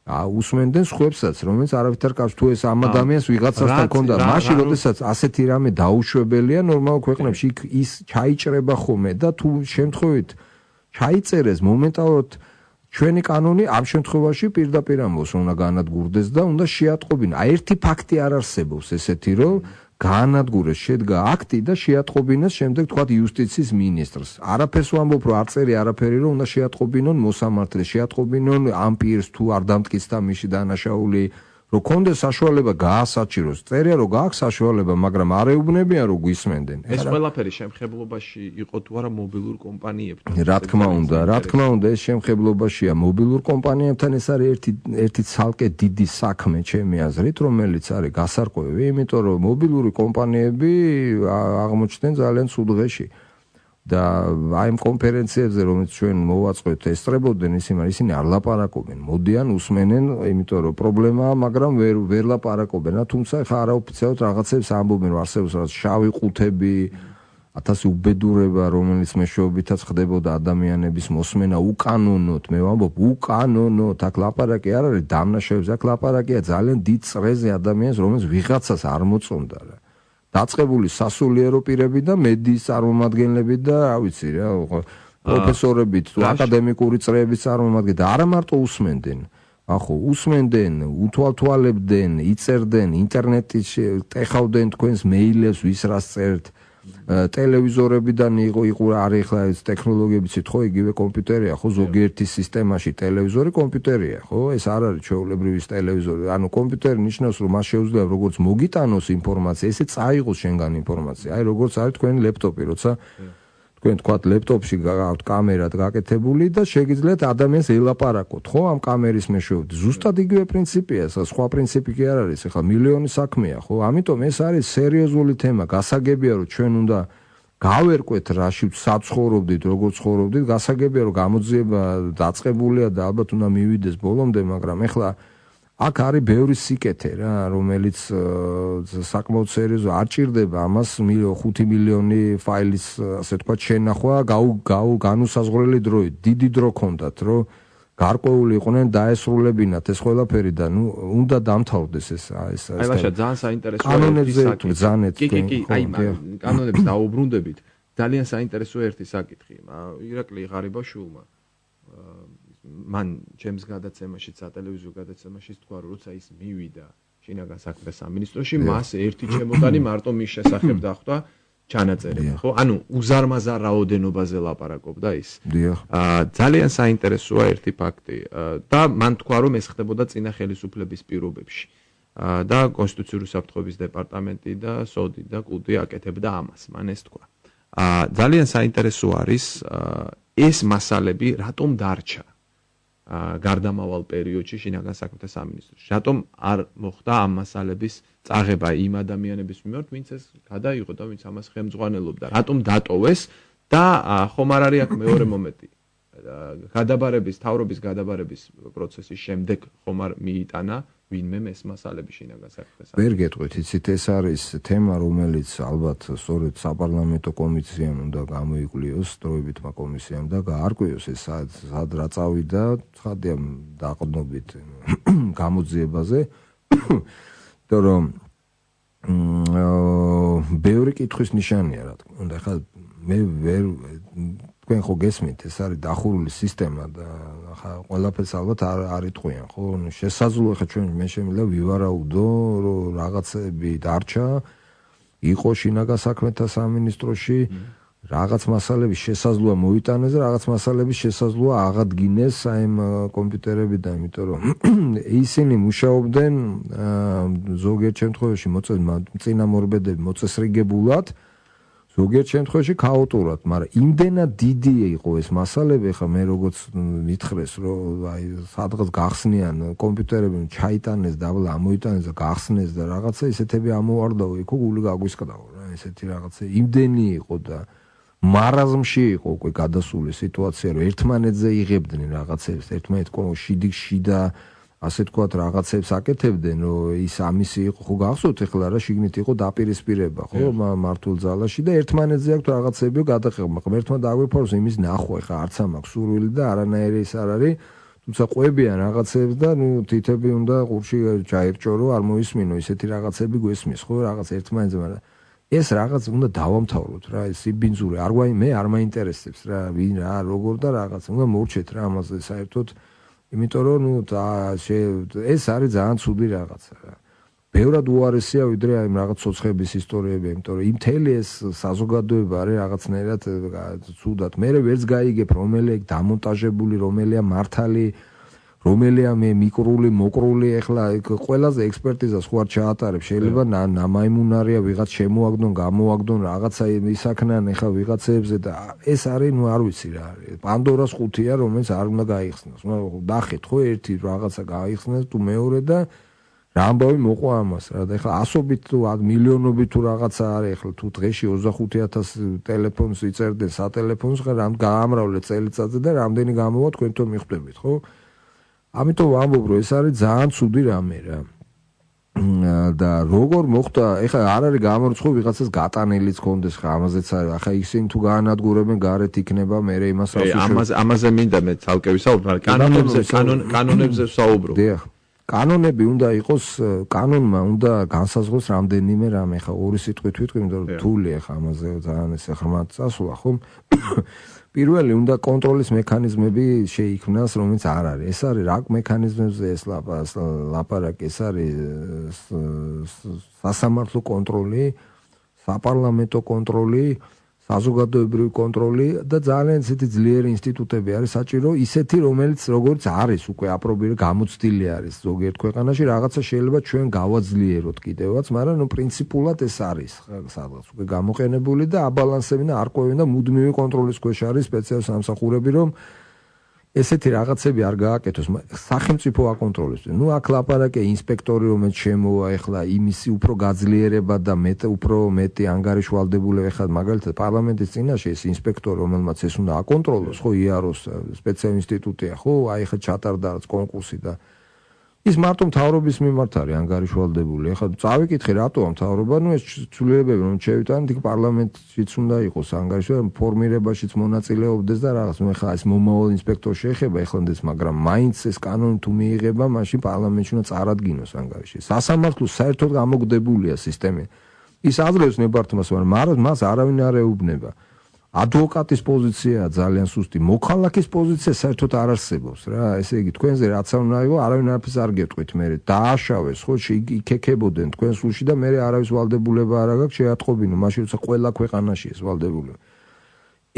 უსმენდნენ სხვებსაც, რომელიც არავითარ კავშირს თუ ეს ამ ადამიანს ვიღაცასთან ჰქონდა, მაშინ როდესაც ასეთი რამე დაუშვებელია ნორმალურ ქვეყნებში, იქ ის ჩაიჭრება ხოლმე და თუ შემთხვევით ჩაიწერეს მომენტალურად ჩვენი კანონი ამ შემთხვევაში პირდაპირ ამბობს, რომ უნდა განადგურდეს და უნდა შეატყობინა. ერთი ფაქტი არ არსებობს ესეთი, რომ გაანადგურეს, შედგა აქტი და შეატყობინეს შემდეგ თქვათ იუსტიციის მინისტრს. არაფერს ვამბობ, რომ არ წერი არაფერი, რომ უნდა შეატყობინონ მოსამართლეს, შეატყობინონ ამ პირს თუ არ დამტკიცდა მისი დანაშაული, რომ კონდეს საშუალება გაასაჭიროს. წერია რომ გააქვს საშუალება, მაგრამ არ ეუბნებიან რომ გვისმენდნენ. ეს ყველაფერი შემხებლობაში იყო თუ არა მობილურ კომპანიებთან? რა თქმა უნდა, ეს შემხებლობაშია მობილურ კომპანიებთან, ეს არის ერთი ცალკე დიდი საქმე ჩემი აზრით, რომელიც არის გასარკვევი, იმიტომ რომ მობილური კომპანიები აღმოჩნდნენ ძალიან ცუდ დღეში. და აი ამ კონფერენციებზე რომელიც ჩვენ მოვაწყოთ ესწრებოდნენ ისინი არ ლაპარაკობენ, მოდიან უსმენენ, იმიტომ რომ პრობლემაა, მაგრამ ვერ ლაპარაკობენ. თუმცა ხა არაოფიციალურად რაღაცებს ამბობენ, რომ არსებობს რაღაც შავი ყუთები, 1000 უბედურება, რომელიც მეშვეობითაც ხდებოდა ადამიანების მოსმენა უკანონოდ, მე ვამბობ უკანონოდ, აქ ლაპარაკი არ არის დამნაშავეებზე, აქ ლაპარაკია ძალიან დიდ წრეზე ადამიანს, რომელიც ვიღაცას არ მოწონდა რა. დაწყებული სასულიერო პირები და მედიის წარმომადგენლები და რა ვიცი რა პროფესორები თუ აკადემიკური წრეების წარმომადგენლები და არა მარტო უსმენდნენ. ახო უსმენდნენ, უთვალთვალებდნენ, იწერდნენ, ინტერნეტში ტეხავდნენ თქვენს მეილებს, ვის რას წერთ. ტელევიზორებიდან იყო არის ახლა ეს ტექნოლოგიებიც ხო იგივე კომპიუტერია, ხო ზოგიერთი სისტემაში ტელევიზორი კომპიუტერია, ხო ეს არ არის ჩვეულებრივი ტელევიზორი. ანუ კომპიუტერი ნიშნავს რომ მას შეუძლია როგორც მოგიტანოს ინფორმაცია, ესე წაიღოს შენგან ინფორმაცია. აი როგორც არის თქვენი ლეპტოპი, როცა თქვენ თქვათ ლეპტოპში გააქვთ კამერა გაკეთებული და შეგიძლიათ ადამიანს ელაპარაკოთ, ხო ამ კამერის მეშვეობით. ზუსტად იგივე პრინციპია, სხვა პრინციპი კი არ არის, ახლა მილიონი საქმეა, ხო? ამიტომ ეს არის სერიოზული თემა. გასაგებია რომ ჩვენ უნდა გავერკვეთ რაში საცხოვრობდით, როგორ ცხოვრობდით, გასაგებია რომ გამოძიება დაწყებულია და ალბათ უნდა მივიდეს ბოლომდე, მაგრამ ახლა აქ არის ბევრი სიკეთე რა, რომელიც საკმაოდ სერიოზული არ ჭირდება ამას 5 მილიონი ფაილის, ასე თქვა, შენახვა განუსაზღვრელი დროით. დიდი დრო ქონდათ, რომ გარკვეული იყვნენ დაესრულებინათ ეს ყველაფერი და ნუ უნდა დამთავრდეს ეს. აი ბაშა ძალიან საინტერესოა. კანონებზე ბრძანეთ. კი, აი კანონებს დაუბრუნდებით. ძალიან საინტერესოა ერთი საკითხი. ირაკლი ღარიბაშვილმა მან ჩემს გადაცემაში, სატელევიზიო გადაცემაში თქვა, რომ როცა ის მივიდა შინაგან საქმეთა სამინისტროში, მას ერთი ჩემოდანი მარტო მის შესახებ დახვდა ჩანაწერები, ხო? ანუ უზარმაზარ რაოდენობაზე ლაპარაკობდა ის. ძალიან საინტერესოა ერთი ფაქტი და მან თქვა, რომ ეს ხდებოდა წინა ხელისუფლების პირობებში. და კონსტიტუციური საფრთხეების დეპარტამენტი და სოდი და კუდი აკეთებდა ამას, მან ეს თქვა. ძალიან საინტერესო არის ეს მასალები რატომ დარჩა გარდამავალ პერიოდში შინაგან საქმეთა სამინისტროში. რატომ არ მოხდა ამ მასალების წაღება იმ ადამიანების მიმართ, ვინც ეს გადაიღო და ვინც ამას ხელმძღვანელობდა. რატომ დატოვეს და ხომ არ არის აქ მეორე მომენტი. თავრობის გადაბარების პროცესის შემდეგ ხომ არ მიიტანა ვინმე ეს მასალები შინაგან საქმეთა სამინისტროში. ვერ გეტყვით, იცით, ეს არის თემა, რომელიც ალბათ სწორედ საპარლამენტო კომისიამ უნდა გამოიკვლიოს, დროებითმა კომისიამ და გაარკვიოს ეს სად რა წავიდა, ცხადია დაყრდნობით გამოძიებაზე. იმიტომ რომ ბევრი კითხვის ნიშანია რა თქმა უნდა. ხა მე ვერ თქვენ ხო გესმით ეს არის დახურული სისტემა და ხა ყველაფერს ალბათ არ იტყვიან ხო შესაძლოა ხა ჩვენ მე შემიძლია ვივარაუდო რომ რაღაცები დარჩა იყო შინაგან საქმეთა სამინისტროში რაღაც მასალების შესაძლოა მოიტანეს და რაღაც მასალების შესაძლოა აღადგინეს აი ამ კომპიუტერებიდან, იმიტომ რომ ისინი მუშაობდნენ ზოგიერთ შემთხვევაში წინამორბედები მოწესრიგებულად, ზოგიერთ შემთხვევაში ქაოტურად, მაგრამ იმდენად დიდი იყო ეს მასალები, ხა მე როგორც მითხრეს, რომ აი სადღაც გახსნიან კომპიუტერები, ჩაიტანეს და ამოიტანეს და გახსნეს და რაღაცა ისეთები ამოვარდაო, იქ გული გაგვისკდაო რა, ესეთი რაღაცა იმდენი იყო და მარაზმში იყო უკვე გადასული სიტუაცია, რომ ერთმანეთზე იღებდნენ რაღაცებს, ერთმანეთს შიდა ასე თქვათ რაღაცებს აკეთებდნენ, რომ ის ამისი იყო ხო გახსოვთ ეხლა რა შიგნით იყო დაპირისპირება, ხო მართულ ძალაში და ერთმანეთზე აქვს რაღაცები გადაღება, მაგრამ ერთმა დაგვიფაროს იმის ნახვა, ეხლა არც ამაქვს სურვილი და არანაირი ის არ არის, თუმცა ყვებიან რაღაცებს და ნუ თითები უნდა ყურში ჩაირჭო, რომ არ მოისმინო ისეთი რაღაცები გვესმის, ხო რაღაც ერთმანეთზე, მაგრამ ეს რაღაც უნდა დავამთავროთ რა, ეს იბინძური, მე არ მაინტერესებს რა, ვინ რა, როგორ და რაღაც, უნდა მოვრჩეთ რა ამაზე საერთოდ, იმიტომ რომ ნუ ეს არის ძალიან ცუდი რაღაცა რა. ბევრად უარესია ვიდრე აი რაღაც ცოცხების ისტორიები, იმიტომ რომ იმ მთელი ეს საზოგადოება არის რაღაცნაირად ცუდად. მე ვერც გაიგებ, რომელია დამონტაჟებული, რომელია მართალი, რომელია მიკრული, მოკრული, ეხლა ყველაზე ექსპერტიზას ხო არ ჩაატარებ, შეიძლება ნამაიმუნარია ვიღაც შემოაგდონ, გამოაგდონ, რაღაცა ისაქნან ეხლა ვიღაცებზე და ეს არის, ნუ არ ვიცი რა არის. პანდორას ყუთია, რომელიც არ უნდა გაიხსნას. ნახეთ ხო ერთი რაღაცა გაიხსნას თუ მეორე და რა ამბავი მოყვა ამას რა და ეხლა ასობით თუ მილიონობით თუ რაღაცა არის ეხლა თუ დღეში 25,000 ტელეფონს იწერდნენ სატელეფონს ხა რამ გაამრავლე წელიწადზე და რამდენი გამოვა თქვენ თო მიხვდებით ხო ამიტომ ვამბობ რომ ეს არის ძალიან ცუდი რამე რა და როგორ მოხდა ეხლა არ არის გამორიცხული ვიღაცას გატანილიც კონდეს ხა ამაზეც არის ახლა ისინი თუ გაანადგურებენ გარეთ იქნება მე იმას ამაზე მინდა მე ცალკე ვისაუბრო კანონებზე ვსაუბრო დიახ კანონები უნდა იყოს კანონმა უნდა განსაზღვროს რამდენიმე რამე ხა ორი სიტყვით ვიტყვი იმიტომ რომ რთულია ხა ამაზე ძალიან ეს ხრმად წასულა ხო პირველი უნდა კონტროლის მექანიზმები შეიქმნას რომელიც არ არის ეს არის რა მექანიზმებზე ეს ლაპარაკი ეს არის სასამართლო კონტროლი საპარლამენტო კონტროლი საზოგადოებრივი კონტროლი და ძალიან ისეთი ძლიერი ინსტიტუტები არის საჭირო ისეთი რომელიც როგორც არის უკვე აპრობირებული გამოცდილი არის ზოგიერთ ქვეყანაში რაღაცა შეიძლება ჩვენ გავაძლიეროთ კიდევაც მაგრამ ნუ პრინციპულად ეს არის სადღაც უკვე გამოყენებული და აბალანსები და არ ყვევენ და მუდმივი კონტროლის ქვეშ არის სპეციალური სამსახურები რომ ესეთი რაღაცები არ გააკეთოს სახელმწიფო აკონტროლებს ნუ აქ ლაპარაკია ინსპექტორი რომელიც შემოვა ეხლა იმისი უფრო გაძლიერება და უფრო მეტი ანგარიშვალდებული ეხლა მაგალითად პარლამენტის წინაშე ეს ინსპექტორი რომელმაც ეს უნდა აკონტროლოს ხო იაროს სპეციალური ინსტიტუტია ხო აი ეხლა ჩატარდა კონკურსი და ის მარტო მთავრობის მიმართ არის ანგარიშვალდებული ეხლა წავიკითხე რატოა მთავრობა ნუ ეს ცვლილებები რომ შევიტანეთ იქ პარლამენტშიც უნდა იყოს ანგარიშვალდებული ფორმირებაშიც მონაწილეობდეს და რაღაც ნუ ეხლა ეს მომავალ ინსპექტორს შეეხება ეხლანდეს მაგრამ მაინც ეს კანონი თუ მიიღება მაშინ პარლამენტში უნდა წარადგინოს ანგარიში სასამართლო საერთოდ გამოგდებულია სისტემა ის აძლევს ნებართვას მაგრამ მას არავინ არ ეუბნება ადვოკატის პოზიცია ძალიან სუსტი მოქალაქის პოზიცია საერთოდ არ არსებობს რა ესე იგი თქვენზე რაც არ უნდა იყოს არავინ არაფერს არ გეტყვით მე დააშავეს ხო იქეკებოდნენ თქვენ სულში და მე არავის ვალდებულება არ აქვს შეატყობინო მაშინ როცა ყველა ქვეყანაში ეს ვალდებულება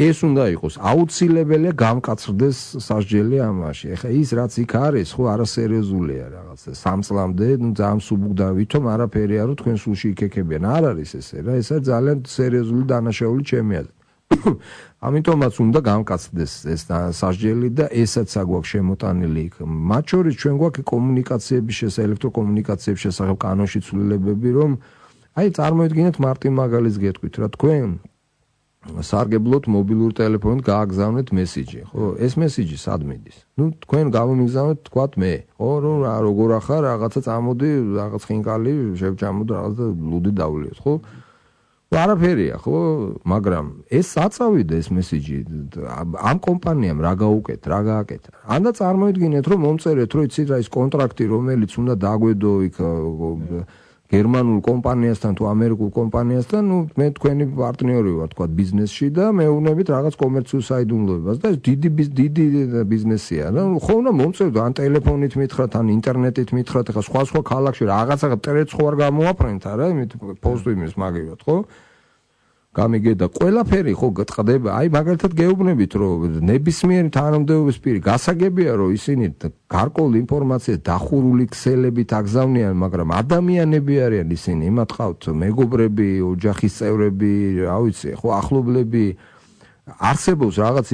ეს უნდა იყოს აუცილებელია გამკაცრდეს სასჯელი ამაში ეხლა ის რაც იქ არის ხო არასერიოზულია რაღაცა 3 წლამდე ნუ ძალიან სუბუქდა ვითომ არაფერი არო თქვენ სულში იქეკებიან არ არის ესე რა ეს არის ძალიან სერიოზული დანაშაული ჩემი აზრით ამიტომაც უნდა გამკაცდეს ეს სასჯელი და ესაც აგვაქვს შემოტანილი იქ მათ შორის ჩვენ გვაქვს კომუნიკაციების ელექტროკომუნიკაციების შესახებ კანონში ცვლილებები რომ აი წარმოიდგინეთ მარტი მაგალითს გეტყვით რა თქვენ სარგებლოთ მობილურ ტელეფონით გააგზავნეთ მესიჯი ხო ეს მესიჯი სად მიდის ნუ თქვენ გამომიგზავნეთ თქვათ მე ხო რომ როგორ ახარ რაღაცა წამოდი რაღაც ხინკალი შევჭამოთ რაღაცა ლუდი დავლიოთ ხო არაფერია ხო მაგრამ ეს აწავიდა ეს მესიჯი ამ კომპანიამ რა გააკეთა ანდა წარმოიდგინეთ რომ მომწერეთ რომ იცით რა ის კონტრაქტი რომელიც უნდა დაგვედო იქ გერმანულ კომპანიასთან თუ ამერიკულ კომპანიასთან, მე თქვენი პარტნიორი ვარ, თქვა ბიზნესში და მეუბნებით რაღაც კომერციულ საიდუმლოებას და ეს დიდი ბიზნესია. ხო უნდა მომწერდო ან ტელეფონით მითხრათ, ან ინტერნეტით მითხრათ, ახლა სხვა ქალაქში რაღაცა ტრეც ხო არ გამოაფრენთ არა, იმით პოსტ იმის მაგივრად, ხო? გამიგედა ყველაფერი ხო გწყდება. აი მაგალითად გეუბნებით რომ ნებისმიერი თანამდებობის პირი გასაგებია რომ ისინი გარკვეულ ინფორმაციას დახურული ქსელებით აგზავნიან, მაგრამ ადამიანები არიან ისინი, იმათ ყავთ მეგობრები, ოჯახის წევრები, რა ვიცი, ხო ახლობლები, არსებობს რაღაც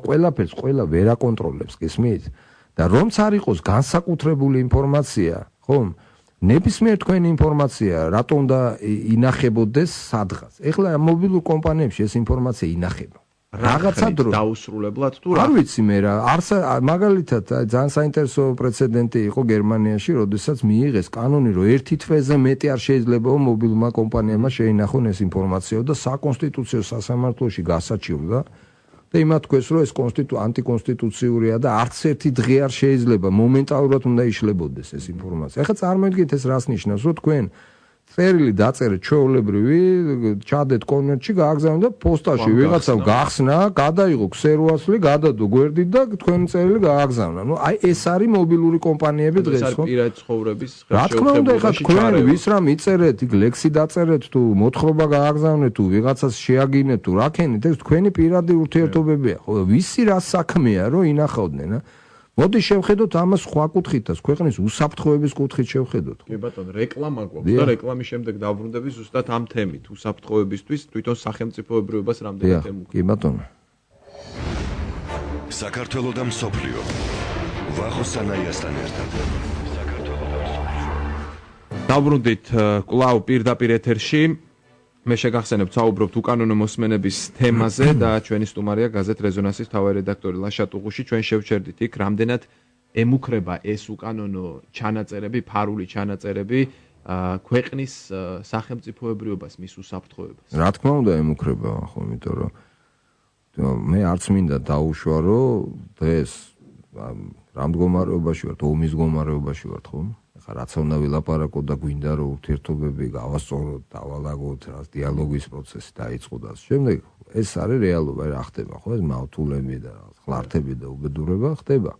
ყველაფერს ყველა ვერ აკონტროლებს, გესმით? და რომც არ იყოს განსაკუთრებული ინფორმაცია, ხო? ნებისმიერ თქვენი ინფორმაცია რატომ უნდა ინახებოდეს სადღაც. ეხლა მობილურ კომპანიებში ეს ინფორმაცია ინახება. რაღაცა დრო დაუსრულებლად თუ რა ვიცი მე რა, მაგალითად ძალიან საინტერესო პრეცედენტი იყო გერმანიაში, როდესაც მიიღეს კანონი, რომ ერთი თვეზე მეტი არ შეიძლება მობილურმა კომპანიებმა შეინახონ ეს ინფორმაცია და საკონსტიტუციო სასამართლოში გასაჩივრდა. და იმათ თქვეს რომ ეს ანტიკონსტიტუციურია და არც ერთი დღე არ შეიძლება მომენტალურად უნდა იშლებოდეს ეს ინფორმაცია. ახლა წარმოიდგინეთ ეს რას ნიშნავს, რომ თქვენ წერილი დაწერეთ ჩვეულებრივი, ჩადეთ კონვერტში, გააგზავნეთ და პოსტაში ვიღაცამ გახსნა, გადაიღო ქსერვასლი, გადადო გვერდით და თქვენი წერილი გააგზავნა. ნუ აი ეს არის მობილური კომპანიები დღეს, ხო? პირადი ცხოვრების რა თქმა უნდა, ეხლა თქვენ ვის რა მიწერეთ, იქ ლექსი დაწერეთ თუ მოთხრობა გააგზავნეთ თუ ვიღაცას შეაგინეთ თუ რა ქენით, ეს თქვენი პირადი ურთიერთობებია, ხო? ვისი რა საქმეა, რომ ინახავდნენ, ა? მოდი შევხედოთ ამას სხვა კუთხითაც, ქვეყნის უსაფრთხოების კუთხით შევხედოთ. კი ბატონო, რეკლამა გვაქვს და რეკლამის შემდეგ დავბრუნდები ზუსტად ამ თემით, უსაფრთხოებისთვის, თვითონ სახელმწიფოებრიობას რამდენად ემუქრება. კი ბატონო. საქართველო და მსოფლიო. ვახო სანაიასთან ერთად. დავბრუნდით კვლავ პირდაპირ ეთერში. მე შეგახსენებთ, საუბრობთ უკანონო მოსმენების თემაზე და ჩვენი სტუმარია გაზეთ რეზონანსის მთავარი რედაქტორი ლაშა ტუღუში. ჩვენ შევჩერდით იქ, რამდენად ემუქრება ეს უკანონო ჩანაწერები, ფარული ჩანაწერები ქვეყნის სახელმწიფოებრიობას, მის უსაფრთხოებას. რა თქმა უნდა ემუქრება, ხო, იმიტომ რომ მე არც მინდა დაუშვა, რომ დღეს რა მდგომარეობაში ვართ, ომის მდგომარეობაში ვართ, ხო? ახლა რაც უნდა ვილაპარაკოთ და გვინდა რომ ურთიერთობები გავასწოროთ, დავალაგოთ, რა დიალოგის პროცესი დაიწყო და შემდეგ ეს არის რეალობა, რა ხდება, ხო? ეს მავთულები და ხლართები და უბედურება ხდება.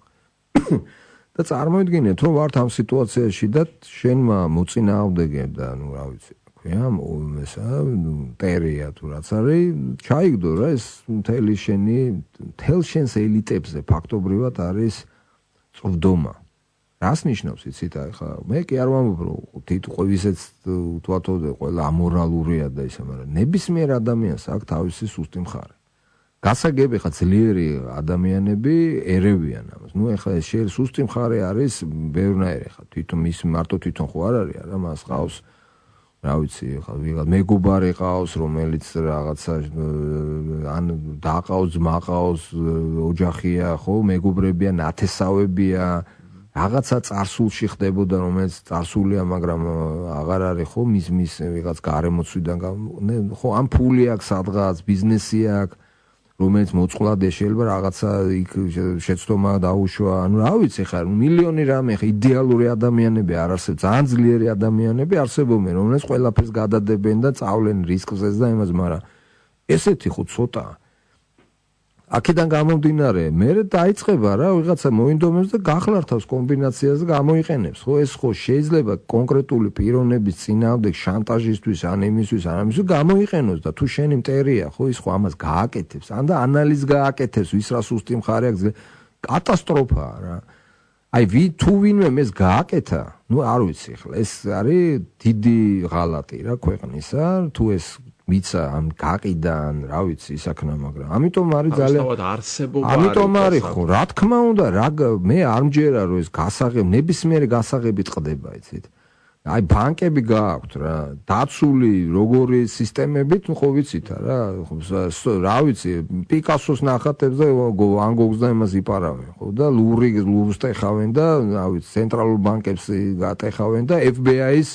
და წარმოიდგინეთ, რომ ვართ ამ სიტუაციაში და შენმა მოწინააღმდეგემ და ნუ რა ვიცი, ქვია, ესა ტერია თუ რაც არის, ჩაიგდო რა ეს მთელ შენს ელიტებზე ფაქტობრივად არის წვდომა. რას ნიშნავს იცით, ახლა მე კი არ ვამბობ, რომ თვითყვევისეც უთვათოდ ყველა ამორალურია და ისე, მაგრამ ნებისმიერ ადამიანს აქვს თავისი სუსტი მხარე. გასაგები ხა ძლიერი ადამიანები ერევიან ამას. ნუ ახლა ეს სუსტი მხარე არის ბევრნაირი, ხა თვითონ მის მარტო თვითონ ხო არ არის, არა, მას ყავს რა ვიცი, ხა ვიღაც მეგობარი ყავს, რომელიც რაღაცა ან დაყავს, ძმა ყავს, ოჯახია, ხო, მეგობრებია, ნათესავებია, რაღაცა წარსულში ხდებოდა, რომელიც წარსულია, მაგრამ აღარ არის, ხო, მის ვიღაც გარემოცვიდან, ხო, ამ ფული აქვს სადღაც, ბიზნესი აქვს, რომელიც მოწყვლად შეიძლება რაღაცა იქ შეცდომა დაუშვა, ანუ რა ვიცი, ხა მილიონი რამე, ხა იდეალური ადამიანები არ არსებობს, ძალიან ძლიერი ადამიანები არსებობენ, რომლებიც ყველაფერს გადადებენ და წავლენ რისკზეც და იმას, მაგრამ ესეთი ხო ცოტაა. აქედან გამომდინარე, მე დაიწყება რა, ვიღაცა მოინდომებს და გახლართავს კომბინაციას და გამოიყენებს, ხო, ეს ხო შეიძლება კონკრეტული პიროვნების წინააღმდეგ შანტაჟისთვის, ან იმისთვის, ან ამისთვის გამოიყენოს და თუ შენი მტერია, ხო, ის ხო ამას გააკეთებს, ან და ანალიზ გააკეთებს, ვის რა სუსტი მხარე აქვს, კატასტროფაა რა. აი თუ ვინმე ეს გააკეთა, ნუ არ ვიცი, ხლა ეს არის დიდი ღალატი რა ქვეყნისა, თუ ეს მიცა ამ გაყიდან, რა ვიცი, ისაქნა, მაგრამ ამიტომ არის ძალიან ამიტომ არის ხო, რა თქმა უნდა, მე არ მჯერა რომ ეს ნებისმიერი გასაღები წყდება, იცით. აი ბანკები გააქვთ რა, დაცული როგორი სისტემებით, ხო ვიცით რა, რა ვიცი, პიკასოს ნახატებს და ვან გოგს და იმას იპარავენ, ხო და ლურს ტეხავენ და რა ვიცი, ცენტრალურ ბანკებს გატეხავენ და FBI-ს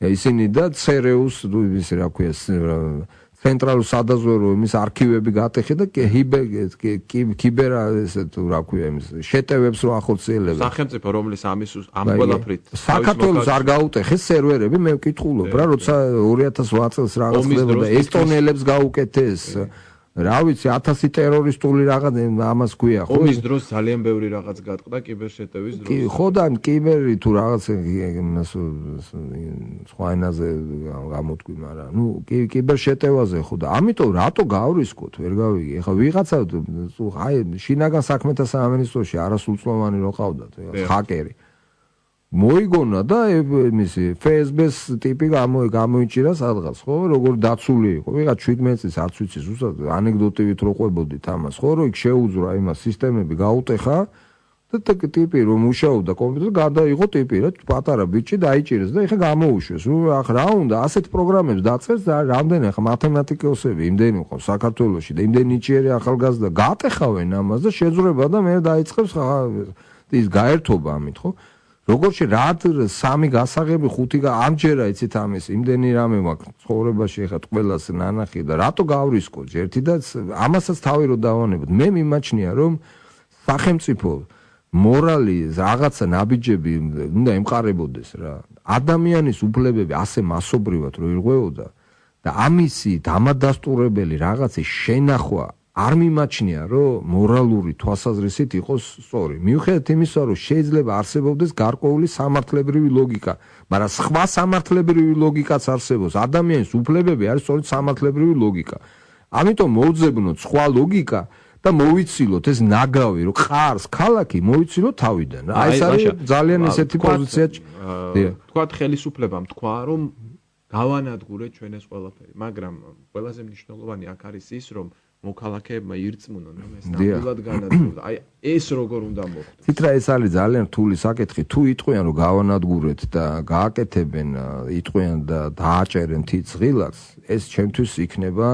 ისინი და CRU-ს, ისე რა ქვია, ცენტრალურ სადაზვერო იმის არქივები გატეხე და კიბერ ესე თუ რა ქვია იმის შეტევებს რო ახორციელებენ. სახელმწიფო რომლის ამის ამ ყველაფრით საქართველოს არ გაუტეხეს სერვერები, მე ვკითხულობ რა, როცა 2008 წელს რაღაც ხდებოდა ესტონელებს გაუკეთეს. რა ვიცი 1000 ტერორისტული რაღაც ამას ქვია ხო? ომის დროს ძალიან ბევრი რაღაც გატყდა კიბერშეტევის დროს. ხო და კიბერი თუ რაღაც სხვა ენაზე გამოთქვი, მაგრამ ნუ კიბერშეტევაზე ხო და ამიტომ რატო გავრისკოთ, ვერ გავიგე. ეხლა ვიღაცა აი შინაგან საქმეთა სამინისტროში არასრულწლოვანი რო ყავდათ, ჰაკერი. მოიგონა და იმისი FSB-ს ტიპი გამოიჭირა სადღაც, ხო? როგორ დაცული იყო. ვიღაც 17 წლის არც ვიცი, ზუსტად ანეკდოტივით რო ყვებოდით ამას, ხო? რომ იქ შეუძრა იმას სისტემები გაუტეხა და ტიპი რომ მუშაობდა კომპიუტერზე, გადაიღო ტიპი რა, პატარა ბიჭი დაიჭირეს და ეხა გამოუშვეს. რა უნდა ასეთ პროგრამებს დაწერს და რამდენი ახლა მათემატიკოსები იმდენი ყავს საქართველოში და იმდენი ნიჭიერი ახალგაზრდა გატეხავენ ამას და შეძრება და მე დაიწყებს ის გაერთობა ამით, ხო? როგორც რად 3 გასაღები 5 ამჯერა იცით ამის იმდენი რამე მაქვს ცხოვრებაში ეხლა ყველას ნანახი და რატო გავრისკოთ ერთი და ამასაც თავი რო დავანებოთ მე მიმაჩნია რომ სახელმწიფო მორალი რაღაცა ნაბიჯები უნდა ემყარებოდეს რა ადამიანის უფლებები ასე მასობრივად რო ირღვეოდა და ამისი დამადასტურებელი რაღაცის შენახვა არ მიმაჩნია რომ მორალური თვალსაზრისით იყოს სწორი. მიუხედავად იმისა რომ შეიძლება არსებობდეს გარკვეული სამართლებრივი ლოგიკა, მაგრამ სხვა სამართლებრივი ლოგიკაც არსებობს. ადამიანის უფლებები არის სწორედ სამართლებრივი ლოგიკა. ამიტომ მოვძებნოთ სხვა ლოგიკა და მოვიცილოთ ეს ნაგავი რომ ყარს ქალაქი მოვიცილოთ თავიდან. აი ეს არის ძალიან ესეთი პოზიცია. თქვათ ხელისუფლებამ თქვა რომ გავანადგურეთ ჩვენ ეს ყველაფერი, მაგრამ ყველაზე მნიშვნელოვანი აქ არის ის რომ მოქალაქეებმა ირწმუნონ რომ ეს ნამდვილად განადგურდა. აი ეს როგორ უნდა მოხდეს? თითრა ეს არის ძალიან რთული საკითხი. თუ იტყვიან რომ გავანადგურეთ და გააკეთებენ, იტყვიან და დააჭერენ თიც ღილაკს, ეს ჩემთვის იქნება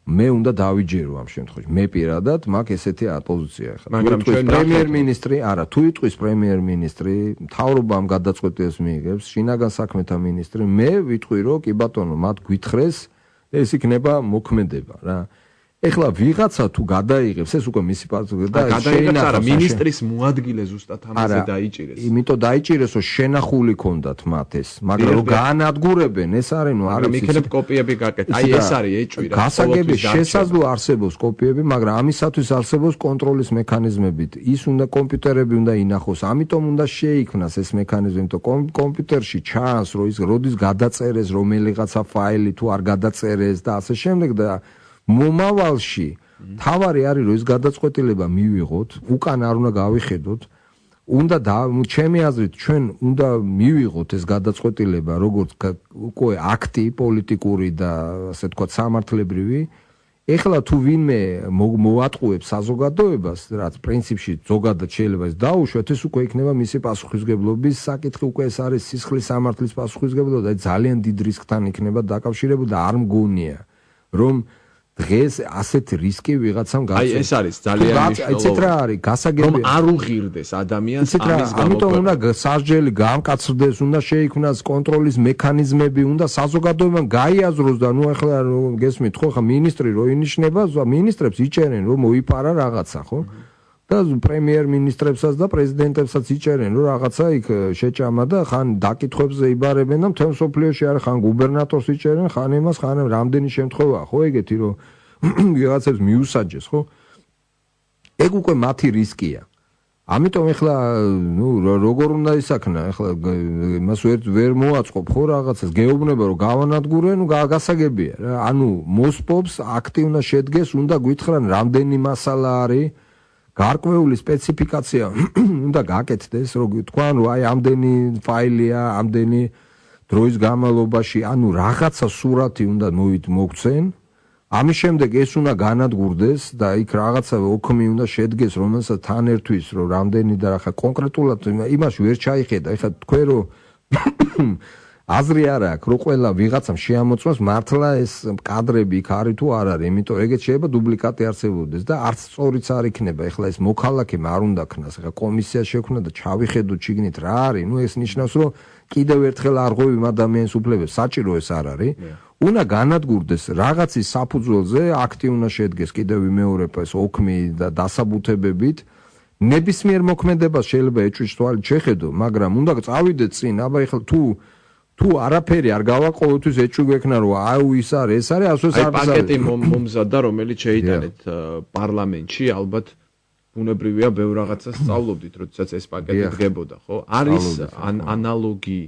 მე უნდა დავიჯერო ამ შემთხვევაში. მე პირადად მაქვს ესეთი პოზიცია ახლა. მაგრამ ჩვენ პრემიერ-მინისტრი, არა, თუ იტყვის პრემიერ-მინისტრი, მთავრობამ გადაწყვეტილებას მიიღებს, შინაგან საქმეთა მინისტრი, მე ვიტყვი რომ კი ბატონო, მათ გვითხრეს, ეს იქნება მოქმედება რა. ეხლა ვიღაცა თუ გადაიღებს ეს უკვე მისი პარტია და შეინახა მინისტრის მოადგილე ზუსტად ამაზე დაიჭირეს. იმიტომ დაიჭირეს რომ შენახული ქონდათ მათ ეს, მაგრამ რომ გაანადგურებენ ეს არის ნუ არის იქნებ კოპიები გაკეთე. აი ეს არის ეჭვი რა. გასაგები შესაძლოა არსებობს კოპიები, მაგრამ ამისათვის არსებობს კონტროლის მექანიზმები. ის უნდა კომპიუტერები უნდა ინახოს, ამიტომ უნდა შეიქმნას ეს მექანიზმი, იმიტომ კომპიუტერში ჩანს რომ ის როდის გადაწერეს რომელიღაცა ფაილი თუ არ გადაწერეს და ასე შემდეგ და მომავალში თავარი არის რომ ეს გადაწყვეტილება მივიღოთ, უკან არ უნდა გავიხედოთ, უნდა ჩემი აზრით ჩვენ უნდა მივიღოთ ეს გადაწყვეტილება როგორც უკვე აქტი პოლიტიკური და ასე თქვა სამართლებრივი. ეხლა თუ ვინმე მოატყუებს საზოგადოებას, რაც პრინციპში ზოგადად შეიძლება ეს დაუშვათ, ეს უკვე იქნება მისი პასუხისგებლობის საკითხი, უკვე ეს არის სისხლის სამართლის პასუხისგებლობა და ძალიან დიდ რისკთან იქნება დაკავშირებული და არ მგონია რომ დღეს ასეთი რისკი ვიღაცამ გაწევს. აი ეს არის ძალიან მნიშვნელოვანი. იცით რა არის, გასაგები რომ არ უღირდეს ადამიანს ამის გამო. ამიტომ უნდა სასჯელი გამკაცრდეს, უნდა შეიქმნას კონტროლის მექანიზმები, უნდა საზოგადოებამ გაიაზროს და ნუ ახლა გესმით ხო, ხა მინისტრი რო ინიშნება, მინისტრებს იჭერენ რომ მოიპარა რაღაცა, ხო? და პრემიერ-მინისტრებსაც და პრეზიდენტებსაც იჭერენ რომ რაღაცა იქ შეჭამა და ხან დაკითხვებზე იბარებენ და მთელ სოფლიოში არის ხან გუბერნატორს იჭერენ, ხან იმას, ხან რამდენი შემთხვევაა, ხო ეგეთი რომ ვიღაცებს მიუსაჯეს, ხო? ეგ უკვე მათი რისკია. ამიტომ ეხლა ნუ როგორ უნდა ისაქნა, ეხლა მას ვერ მოაწყობ ხო რაღაცას, გეუბნება რომ გავანადგურე, ნუ გასაგებია რა. ანუ მოსპობს აქტიურად შედგეს, უნდა გითხრან რამდენი მასალა არის გარკვეული სპეციფიკაცია უნდა გაკეთდეს, რომ თქვან რომ აი ამდენი ფაილია, ამდენი დროის განმავლობაში, ანუ რაღაცა სურათი უნდა მოგცენ. ამის შემდეგ ეს უნდა განადგურდეს და იქ რაღაცა ოქმი უნდა შედგეს, რომელსაც თან ერთვის, რომ რამდენი და ხა კონკრეტულად იმაში ვერ ჩაიხედა. ეხლა თქვენ რომ აზრი არ აქვს, რომ ყველა ვიღაცამ შეამოწმოს მართლა ეს კადრები იქ არის თუ არ არის, იმიტომ ეგეც შეიძლება დუბლიკატი არსებობდეს და არც სწორიც არ იქნება. ეხლა ეს მოქალაქემ არ უნდა ქნას, ეხლა კომისია შექმნა და ჩავიხედოთ შიგნით რა არის. ნუ ეს ნიშნავს, რომ კიდევ ერთხელ არ ღვევი ადამიანის უფლებებს, საჭირო ეს არ არის. უნდა განადგურდეს რაღაცის საფუძველზე, აქტი უნდა შედგეს კიდევ ვიმეორებ ეს ოქმი და დასაბუთებებით. ნებისმიერ მოქმედებას შეიძლება ეჭვით თვალით შეხედო, მაგრამ უნდა წავიდეთ წინ, აბა ეხლა თუ არაფერი არ გავაყოლოთვის ეჭვი გვექნა რომ აუ ის არის, ეს არის, ასოც აი პაკეტი მომზადდა, რომელიც შეიტანეთ პარლამენტში, ალბათ ბუნებრივია ბევრ რაღაცას სწავლობდით, როდესაც ეს პაკეტი დგებოდა, ხო? არის ანალოგი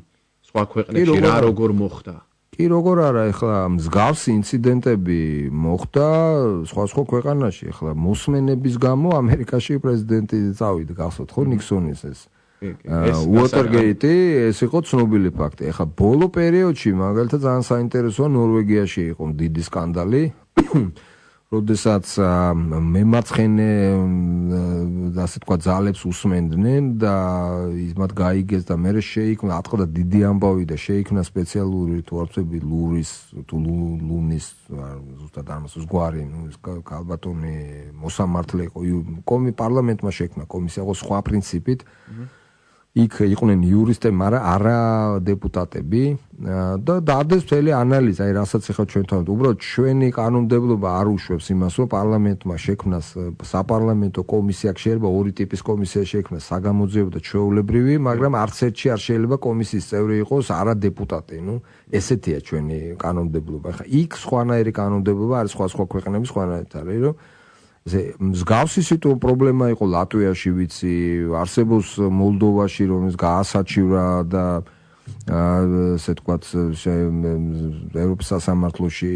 სხვა ქვეყნებში რა როგორ მოხდა? კი როგორ არა, ეხლა მსგავსი ინციდენტები მოხდა სხვა ქვეყანაში, ეხლა მოსმენების გამო ამერიკაში პრეზიდენტი წავიდა, გახსოვთ ხო ნიქსონის ეს უოტერგეიტი, ეს იყო ცნობილი ფაქტი. ეხლა ბოლო პერიოდში მაგალითად ძალიან საინტერესოა ნორვეგიაში იყო დიდი სკანდალი, როდესაც მემარცხენე ასე თქვა ძალებს უსმენდნენ და მათ გაიგეს და მე შეიქმნა ატყდა დიდი ამბავი და შეიქმნა სპეციალური თუ არ ვთქვი ლურის თუ ლუნის ზუსტად ამას ზღვარი კალბატონი მოსამართლე იყო პარლამენტმა შექმნა კომისია იყო სხვა პრინციპით იქ იყვნენ იურისტები, მაგრამ არა დეპუტატები და დადეს მთელი ანალიზი, აი რასაც ახლა ჩვენ თავად უბრალოდ ჩვენი კანონმდებლობა არ უშვებს იმას, რომ პარლამენტმა შექმნას საპარლამენტო კომისია, შეიძლება ორი ტიპის კომისია შექმნას, საგამოძიებო და ჩვეულებრივი, მაგრამ არც ერთში არ შეიძლება კომისიის წევრი იყოს არა დეპუტატი, ნუ ესეთია ჩვენი კანონმდებლობა. ახლა იქ სხვანაირი კანონმდებლობა არის სხვა ქვეყნების სხვანაირად არის, რომ მსგავსი პრობლემა იყო ლატვიაში, ვიცი, არსებობს მოლდოვაში, რომელიც გაასაჩივრა და ასე თქვათ ევროპის სასამართლოში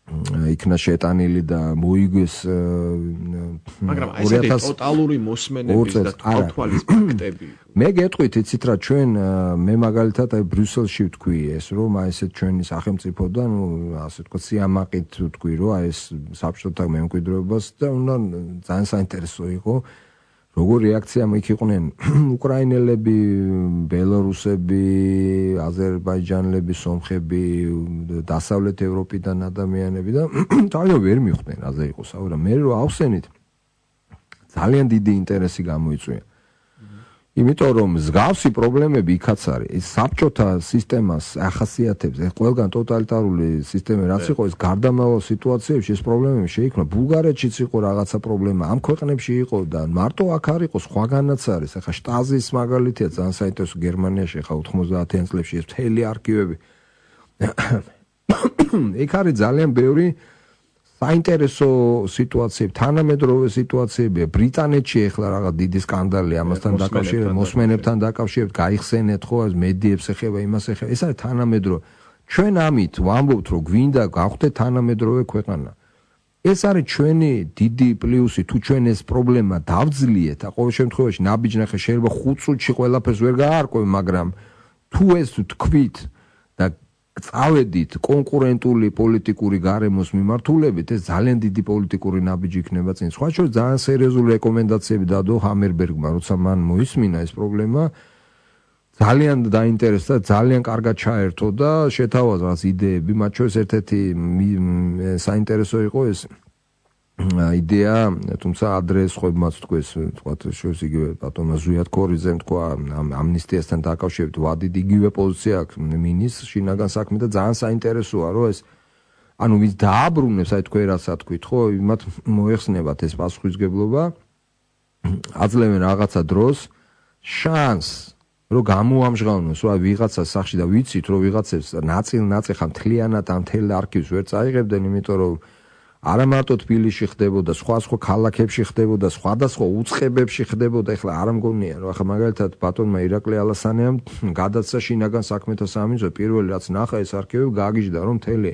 იქნა შეტანილი და მოიგეს მაგრამ ესეთი ტოტალური მოსმენების და თვალთვალის ფაქტები მე გეტყვით იცით რა ჩვენ მე მაგალითად აი ბრიუსელში ვთქვი ეს რომ აი ესეთ ჩვენი სახელმწიფოდან ასე თქვა სიამაყით ვთქვი რომ აი ეს საბჭოთა მემკვიდრეობას და უნდა ძალიან საინტერესო იყო როგორ რეაქცია იქ იყვნენ უკრაინელები, ბელორუსები, აზერბაიჯანელები, სომხები, დასავლეთ ევროპიდან ადამიანები და თავი ვერ მიხვდნენ რაზე იყო საუბარი. მე რო ავხსენით ძალიან დიდი ინტერესი გამოიწვია. იმიტომ რომ მსგავსი პრობლემები იქაც არის. ეს საბჭოთა სისტემას ახასიათებს, ეს ყველგან ტოტალიტარული სისტემა რაც იყო, ეს გარდამავალ სიტუაციებში ეს პრობლემები შეიქმნა. ბულგარეთშიც იყო რაღაცა პრობლემა, ამ ქვეყნებში იყო და მარტო აქ არ იყო, სხვაგანაც არის. ახლა შტაზის მაგალითია ძალიან საინტერესო გერმანიაში ახლა 90-იან წლებში ეს მთელი არქივები. იქ არის ძალიან ბევრი საინტერესო სიტუაციები, თანამედროვე სიტუაციებია. ბრიტანეთში ახლა რაღაც დიდი სკანდალი ამასთან დაკავშირებით, მოსმენებთან დაკავშირებით, გაიხსენეთ ხო, ეს მედიებს ეხება, იმას ეხება. ეს არის თანამედროვე. ჩვენ ამით ვამბობთ, რომ გვინდა გავხდეთ თანამედროვე ქვეყანა. ეს არის ჩვენი დიდი პლუსი, თუ ჩვენ ეს პრობლემა დავძლიეთ, ყოველ შემთხვევაში ნაბიჯნახე შეიძლება 5 წუთში ყველაფერს ვერ გაარკვევ, მაგრამ თუ ეს თქვით და წავედით კონკურენტული პოლიტიკური გარემოს მიმართულებით, ეს ძალიან დიდი პოლიტიკური ნაბიჯი იქნება წინ. სხვა შორის ძალიან სერიოზული რეკომენდაციები დადო ჰამერბერგმა, როცა მან მოისმინა ეს პრობლემა, ძალიან დაინტერესდა, ძალიან კარგად ჩაერთო და შეთავაზა რაღაც იდეები, მათ შორის ერთ-ერთი საინტერესო იყო ეს იდეა, თუმცა ადრე სხვებმაც თქვეს, თქვათ შორის იგივე ბატონმა ზვიად ქორიძემ თქვა ამნისტიასთან დაკავშირებით ვადიდ იგივე პოზიცია აქვს მინისტრ შინაგან საქმე და ძალიან საინტერესოა რომ ეს ანუ ვის დააბრუნებს აი თქვენ რაცა თქვით ხო იმათ მოეხსნებათ ეს პასუხისგებლობა აძლევენ რაღაცა დროს შანს რომ გამოამჟღავნოს რა ვიღაცა სახში და ვიცით რომ ვიღაცებს ნაწილ ხა მთლიანად ამ თელ არქივს ვერ წაიღებდნენ იმიტომ რომ არა მარტო თბილისში ხდებოდა, სხვა ქალაქებში ხდებოდა, სხვადასხვა უწყებებში ხდებოდა, ეხლა არ მგონია, რომ ახლა მაგალითად ბატონმა ირაკლი ალასანიამ გადაცა შინაგან საქმეთა სამინისტრო პირველი რაც ნახა ეს არქივები გაგიჟდა რომ მთელი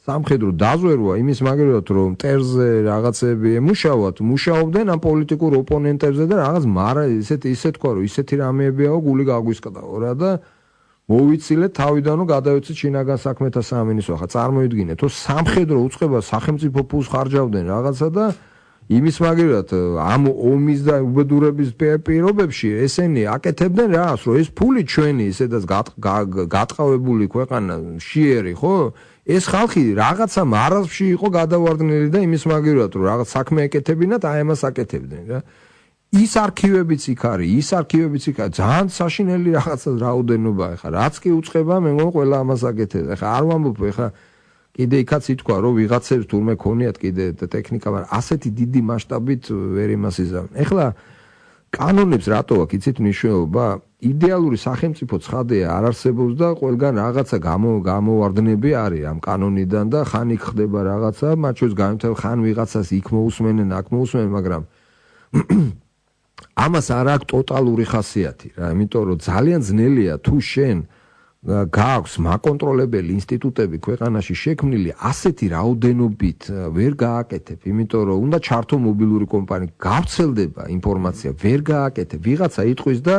სამხედრო დაზვერვა იმის მაგალითად რომ მტერზე რაღაცები ემუშავათ, მუშაობდნენ ამ პოლიტიკურ ოპონენტებზე და რაღაც მარა ისე თქვა რომ ისეთი რამეებიაო გული გაგვისკდაო რა და მოვიცილეთ თავიდან რომ გადავეცეთ შინაგან საქმეთა სამინისტრო. ახლა წარმოიდგინეთ, რომ სამხედრო უწყება სახელმწიფო ფულს ხარჯავდნენ რაღაცა და იმის მაგერად ამ ომის და უბედურების პირობებში ესენი აკეთებდნენ რას, რომ ეს ფული ჩვენი ისედაც გატყავებული ქვეყანა შიერი, ხო? ეს ხალხი რაღაცა მარაზში იყო გადავარდნილი და იმის მაგერად რომ რაღაც საქმე ეკეთებინათ, აი ამას აკეთებდნენ რა. ის არქივებიც იქ არის, ძალიან საშინელი რაღაცა რაოდენობა ეხლა რაც კი უწყება მე მგონი ყველა ამას აკეთებს. ეხლა არ ვამბობ ეხლა კიდე იქაც ითქვა რომ ვიღაცებს თურმე ქონიათ კიდე ტექნიკა, მაგრამ ასეთი დიდი მასშტაბით ვერ იმას იზამენ. ეხლა კანონებს რატო აქვს იცით მნიშვნელობა? იდეალური სახელმწიფო ცხადია არ არსებობს და ყველგან რაღაცა გამოვარდნები არის ამ კანონიდან და ხან იქ ხდება რაღაცა, მათ შორის განვითარ ხან ვიღაცას იქ მოусმენენ, აქ მოусმენენ, მაგრამ ამას არ აქვს ტოტალური ხასიათი რა, იმიტომ რომ ძალიან ძნელია თუ შენ გააქვს მაკონტროლებელი ინსტიტუტები ქვეყანაში შექმნილი ასეთი რაოდენობით ვერ გააკეთებ, იმიტომ რომ უნდა ჩართო მობილური კომპანია, გავრცელდება ინფორმაცია, ვერ გააკეთებ, ვიღაცა იტყვის და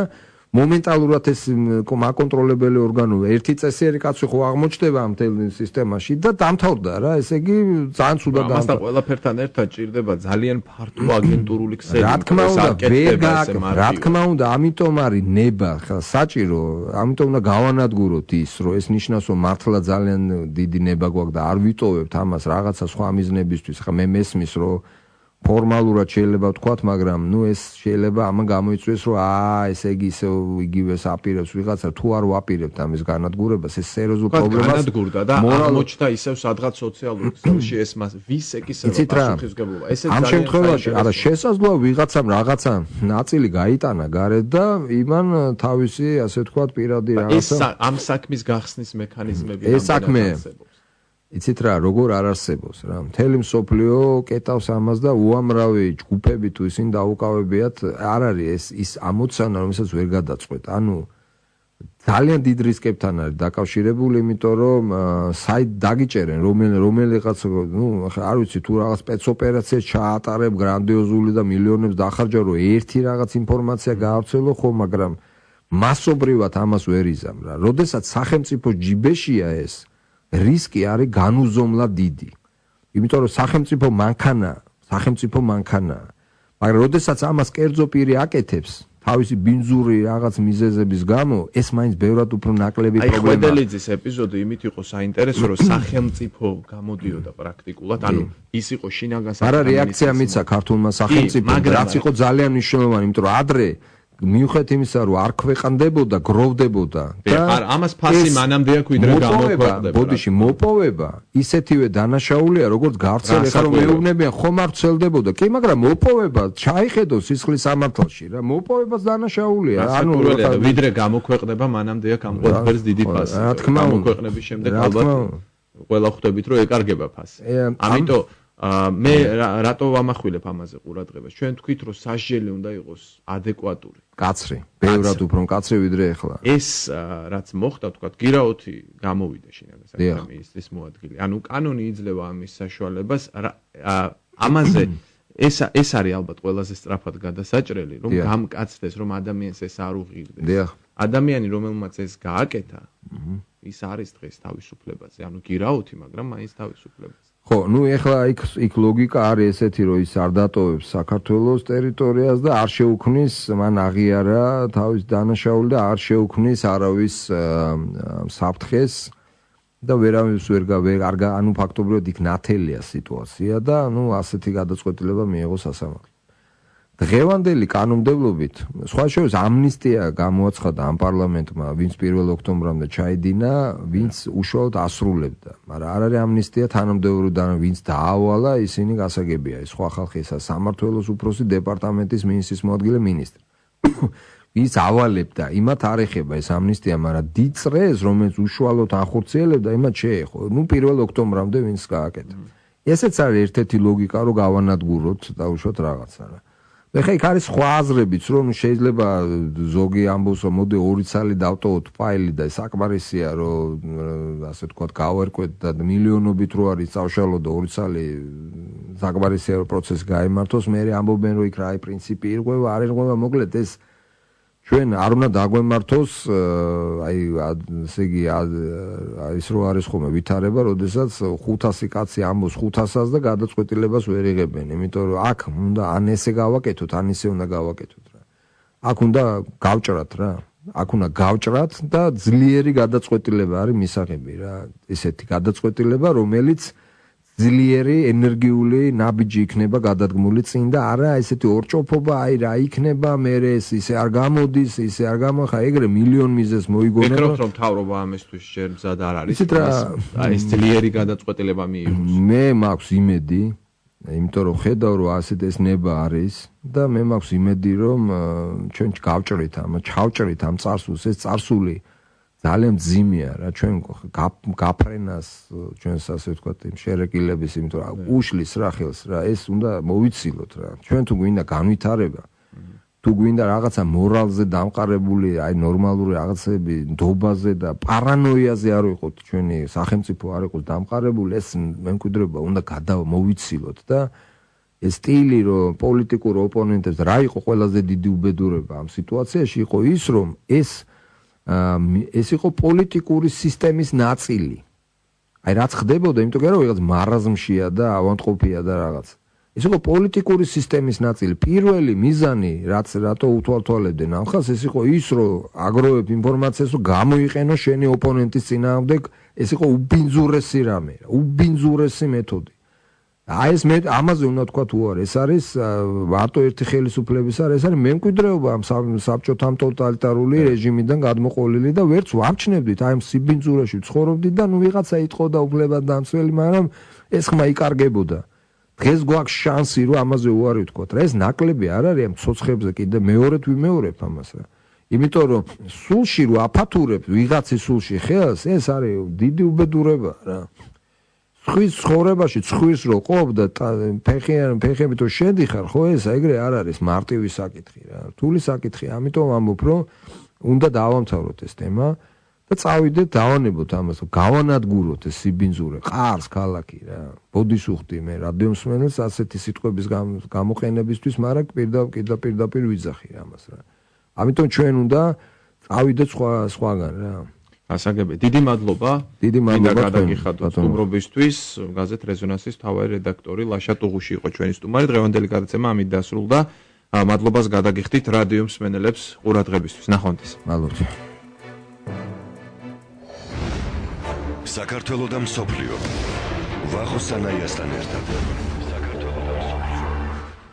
მომენტალურად ეს მაკონტროლებელი ორგანო ერთი წესიერი კაცი ხო აღმოჩნდება ამ თელ სისტემაში და დამთავრდა რა, ესე იგი ძალიან ცუდად დამთავრდა. ამასთან ყველაფერთან ერთად ჭირდება ძალიან ფართო აგენტურული ქსელი. რა თქმა უნდა, ვერ გააკეთებ, რა თქმა უნდა, ამიტომ არის ნება, საჭირო, ამიტომ უნდა გავანადგუროთ ის, რომ ეს ნიშნავს, რომ მართლა ძალიან დიდი ნება გვაქვს და არ ვიტოვებთ ამას რაღაცა სხვა მიზნებისთვის. ხა მე მესმის, რომ ფორმალურად შეიძლება ვთქვათ, მაგრამ ნუ ეს შეიძლება ამან გამოიწვიოს, რომ ესე იგი ისე იგივეს აპირებს ვიღაცა, თუ არ ვაპირებთ ამის განადგურებას, ეს სერიოზულ პრობლემას განადგურდა და აღმოჩნდა ისევ სადღაც სოციალურ ქსელში ეს ვის ეკისრება პასუხისმგებლობა. ესეც ამ შემთხვევაში არა შესაძლოა ვიღაცამ რაღაცა ნაწილი გაიტანა გარეთ და იმან თავისი ასე ვთქვათ პირადი რაღაცა ამ საქმის გახსნის მექანიზმები ეს საქმე იცით რა, როგორ არ არსებობს რა. მთელი მსოფლიო კეტავს ამას და უამრავი ჯგუფები თუ ისინი დაუკავებიათ, არ არის ის ამოცანა, რომელსაც ვერ გადაწყვეტ. ანუ ძალიან დიდ რისკებთან არის დაკავშირებული, იმიტომ რომ საით დაგიჭერენ რომელიღაც, არ ვიცი თუ რაღაც სპეცოპერაცია ჩაატარებ გრანდიოზული და მილიონებს დახარჯა, რომ ერთი რაღაც ინფორმაცია გაავრცელო ხო, მაგრამ მასობრივად ამას ვერ იზამ რა. როდესაც სახელმწიფო ჯიბეშია ეს რისკი არის განუზომლად დიდი. იმიტომ რომ სახელმწიფო მანქანაა. მაგრამ როდესაც ამას კერძო პირი აკეთებს, თავისი ბინძური რაღაც მიზეზების გამო, ეს მაინც ბევრად უფრო ნაკლები პრობლემაა. აი ხვედელიძის ეპიზოდი იმით იყო საინტერესო, რომ სახელმწიფო გამოდიოდა პრაქტიკულად, ანუ ის იყო შინაგან საქმეთა არა რეაქცია მიცა ქართულმა სახელმწიფომ, რაც იყო ძალიან მნიშვნელოვანი, იმიტომ რომ ადრე მიუხედავად იმისა, რომ არ ქვეყნდებოდა, გროვდებოდა და ამას ფასი მანამდე აქვს ვიდრე გამოქვეყნდება. ბოდიში მოპოვება ისეთივე დანაშაულია, როგორც გავრცელება, ეხლა რომ მეუბნებიან, ხომ არ ვრცელდებოდა. კი, მაგრამ მოპოვება ჩაიხედო სისხლის სამართალში რა, მოპოვებას დანაშაულია. ანუ ვიდრე გამოქვეყნება, მანამდე აქვს ამ ყველაფერს დიდი ფასი. რა თქმა უნდა, გამოქვეყნების შემდეგ ალბათ ყველა ხვდებით, რომ ეკარგება ფასი. ამიტომ მე რატო ვამახვილებ ამაზე ყურადღებას? ჩვენ თქვით, რომ სასჯელი უნდა იყოს ადეკვატური. კაცრი, ბევრად უფრო კაცრი ვიდრე ახლა. ეს რაც მოხდა, თქვათ, გირაოთი გამოვიდა შინაგან საქმეთა მინისტრის მოადგილე. ანუ კანონი იძლევა ამის საშუალებას. ამაზე ეს არის ალბათ ყველაზე სწრაფად გადასაჭრელი, რომ გამკაცდეს, რომ ადამიანს ეს არ უღირდეს. ადამიანი, რომელმაც ეს გააკეთა, ის არის დღეს თავისუფლებაზე. ანუ გირაოთი, მაგრამ მაინც თავისუფლებაზე. ხო, ნუ ეხლა იქ ლოგიკა არის ესეთი, რომ ის არ დატოვებს საქართველოს ტერიტორიას და არ შეუქმნის, მან აღიარა თავის დანაშაული და არ შეუქმნის არავის საფრთხეს და ვერავის ანუ ფაქტობრივად იქ ნათელია სიტუაცია და ნუ ასეთი გადაწყვეტილება მიიღო სასამართლომ. დღევანდელი კანონმდებლობით სხვა შორის ამნისტია გამოაცხადა ამ პარლამენტმა, ვინც 1 ოქტომბრამდე ჩაიდინა, ვინც უშუალოდ ასრულებდა. მაგრამ არ არის ამნისტია თანამდებობიდან, ვინც დაავალა, ისინი გასაგებია. სხვა ხალხისა სამმართველოს უფროსი დეპარტამენტის მინისტრის მოადგილე მინისტრი. ვის ავალებდა, იმათ არ ეხება ეს ამნისტია, მაგრამ დიდ წრეს, რომელიც უშუალოდ ახორციელებდა, იმათ შეეხო. ნუ 1 ოქტომბრამდე ვინც გააკეთა. ესეც არის ერთ-ერთი ლოგიკა, რომ გავანადგუროთ და უშუალოდ რაღაცა რა. ეხლა იქ არის სხვა აზრებიც, რომ შეიძლება ზოგი ამბობს, რომ მოდი 2 წელი დავტოვოთ ფაილი და საკმარისია, რომ ასე ვთქვათ, გავერკვეთ და მილიონობით რო არის წავშალო და 2 წელი საკმარისია, რომ პროცესი გაიმართოს, მე ამბობენ, რომ იქ რა პრინციპი ირღვევა, არ ირღვევა, მოკლედ ეს ჩვენ არ უნდა დაგვემართოს, აი ესე იგი ის რო არის ხოლმე ვითარება, როდესაც 500 კაცი ამბობს 500-ას და გადაწყვეტილებას ვერ იღებენ, იმიტომ რომ აქ უნდა ან ესე გავაკეთოთ, ან ისე უნდა გავაკეთოთ რა. აქ უნდა გავჭრათ რა. აქ უნდა გავჭრათ და ძლიერი გადაწყვეტილება არის მისაღები რა. ესეთი გადაწყვეტილება, რომელიც ძლიერი ენერგიული ნაბიჯი იქნება გადადგმული წინ და არა ესეთი ორჭოფობა, აი რა იქნება, მე ეს ისე არ გამოდის, ისე არ გამახა, ეგრე მილიონ მიზეს მოიგონება. ვფიქრობ, რომ მთავრობა ამისთვის ჯერ მზად არ არის. ისეთ რა აი ეს ძლიერი გადაწყვეტილება მიიღოს. მე მაქვს იმედი, იმიტომ რომ ხედავ რომ ასეთ ეს ნება არის და მე მაქვს იმედი რომ ჩვენ ჩავჭრით ამ წარსულს, ეს წარსული ძალიან ძიმეა რა ჩვენ გაფრენას ჩვენს ასე ვთქვათ იმ შერეკილების იმიტომ რომ უშლის რა ხელს რა ეს უნდა მოვიცილოთ რა ჩვენ თუ გვინდა განვითარება თუ გვინდა რაღაცა მორალზე დამყარებული აი ნორმალური რაღაცები ნდობაზე და პარანოიაზე არ ვიყოთ ჩვენი სახელმწიფო არ იყოს დამყარებული ეს მემკვიდრეობა უნდა გადამოვიცილოთ და ეს სტილი რომ პოლიტიკურ ოპონენტებს რა იყო ყველაზე დიდი უბედურება ამ სიტუაციაში იყო ის რომ ეს იყო პოლიტიკური სისტემის ნაწილი. აი რაც ხდებოდა, იმიტომ რომ რაღაც მარაზმშია და ავანტყოფია და რაღაც. ეს იყო პოლიტიკური სისტემის ნაწილი. პირველი მიზანი, რატო უთვალთვალებდნენ ამ ხალხს, ეს იყო ის, რომ აგროვებ ინფორმაციას, რომ გამოიყენო შენი ოპონენტის წინააღმდეგ, ეს იყო უბინძურესი რამე, უბინძურესი მეთოდი. აი ეს მე ამაზე უნდა თქვა თუ არა, ეს არის მარტო ერთი ხელისუფლების არ, ეს არის მემკვიდრეობა ამ საბჭოთა ტოტალიტარული რეჟიმიდან გადმოყოლილი და ვერც ვამჩნევდით აი ამ სიბინძურეში ცხოვრობდით და ნუ ვიღაცა იტყოდა უფლებადამცველი, მაგრამ ეს ხმა იკარგებოდა. დღეს გვაქვს შანსი რომ ამაზე უარი ვთქვათ რა, ეს ნაკლები არ არის ამ ცოცხებზე კიდე მეორედ ვიმეორებ ამას რა. იმიტომ რომ სულში რო აფათურებ ვიღაცის სულში ხელს, ეს არის დიდი უბედურება რა. ხვის ცხოვრებაში ცხვირს რო ყოფ და ფეხებით რო შედიხარ, ხო ეს ეგრე არ არის მარტივი საკითხი რა. რთული საკითხი, ამიტომ ამბობ რომ უნდა დავამთავროთ ეს თემა და წავიდეთ დავანებოთ ამას, გავანადგუროთ ეს სიბინძურე, ყარს ქალაქი რა. ბოდის უხდი მე რადიო მსმენელს ასეთი სიტყვების გამოყენებისთვის, მაგრამ პირდაპირ ვიძახი ამას რა. ამიტომ ჩვენ უნდა წავიდეთ სხვაგან რა. ასაგები, დიდი მადლობა. დიდი მადლობა გადაგიხადოთ სტუმრობისთვის. გაზეთ რეზონანსის მთავარი რედაქტორი ლაშა ტუღუში იყო ჩვენი სტუმარი. დღევანდელი გადაცემა ამით დასრულდა. მადლობას გადაგიხდით რადიო მსმენელებს ყურადღებისთვის. ნახვამდის. მადლობა. საქართველო და მსოფლიო ვახო სანაიასთან ერთად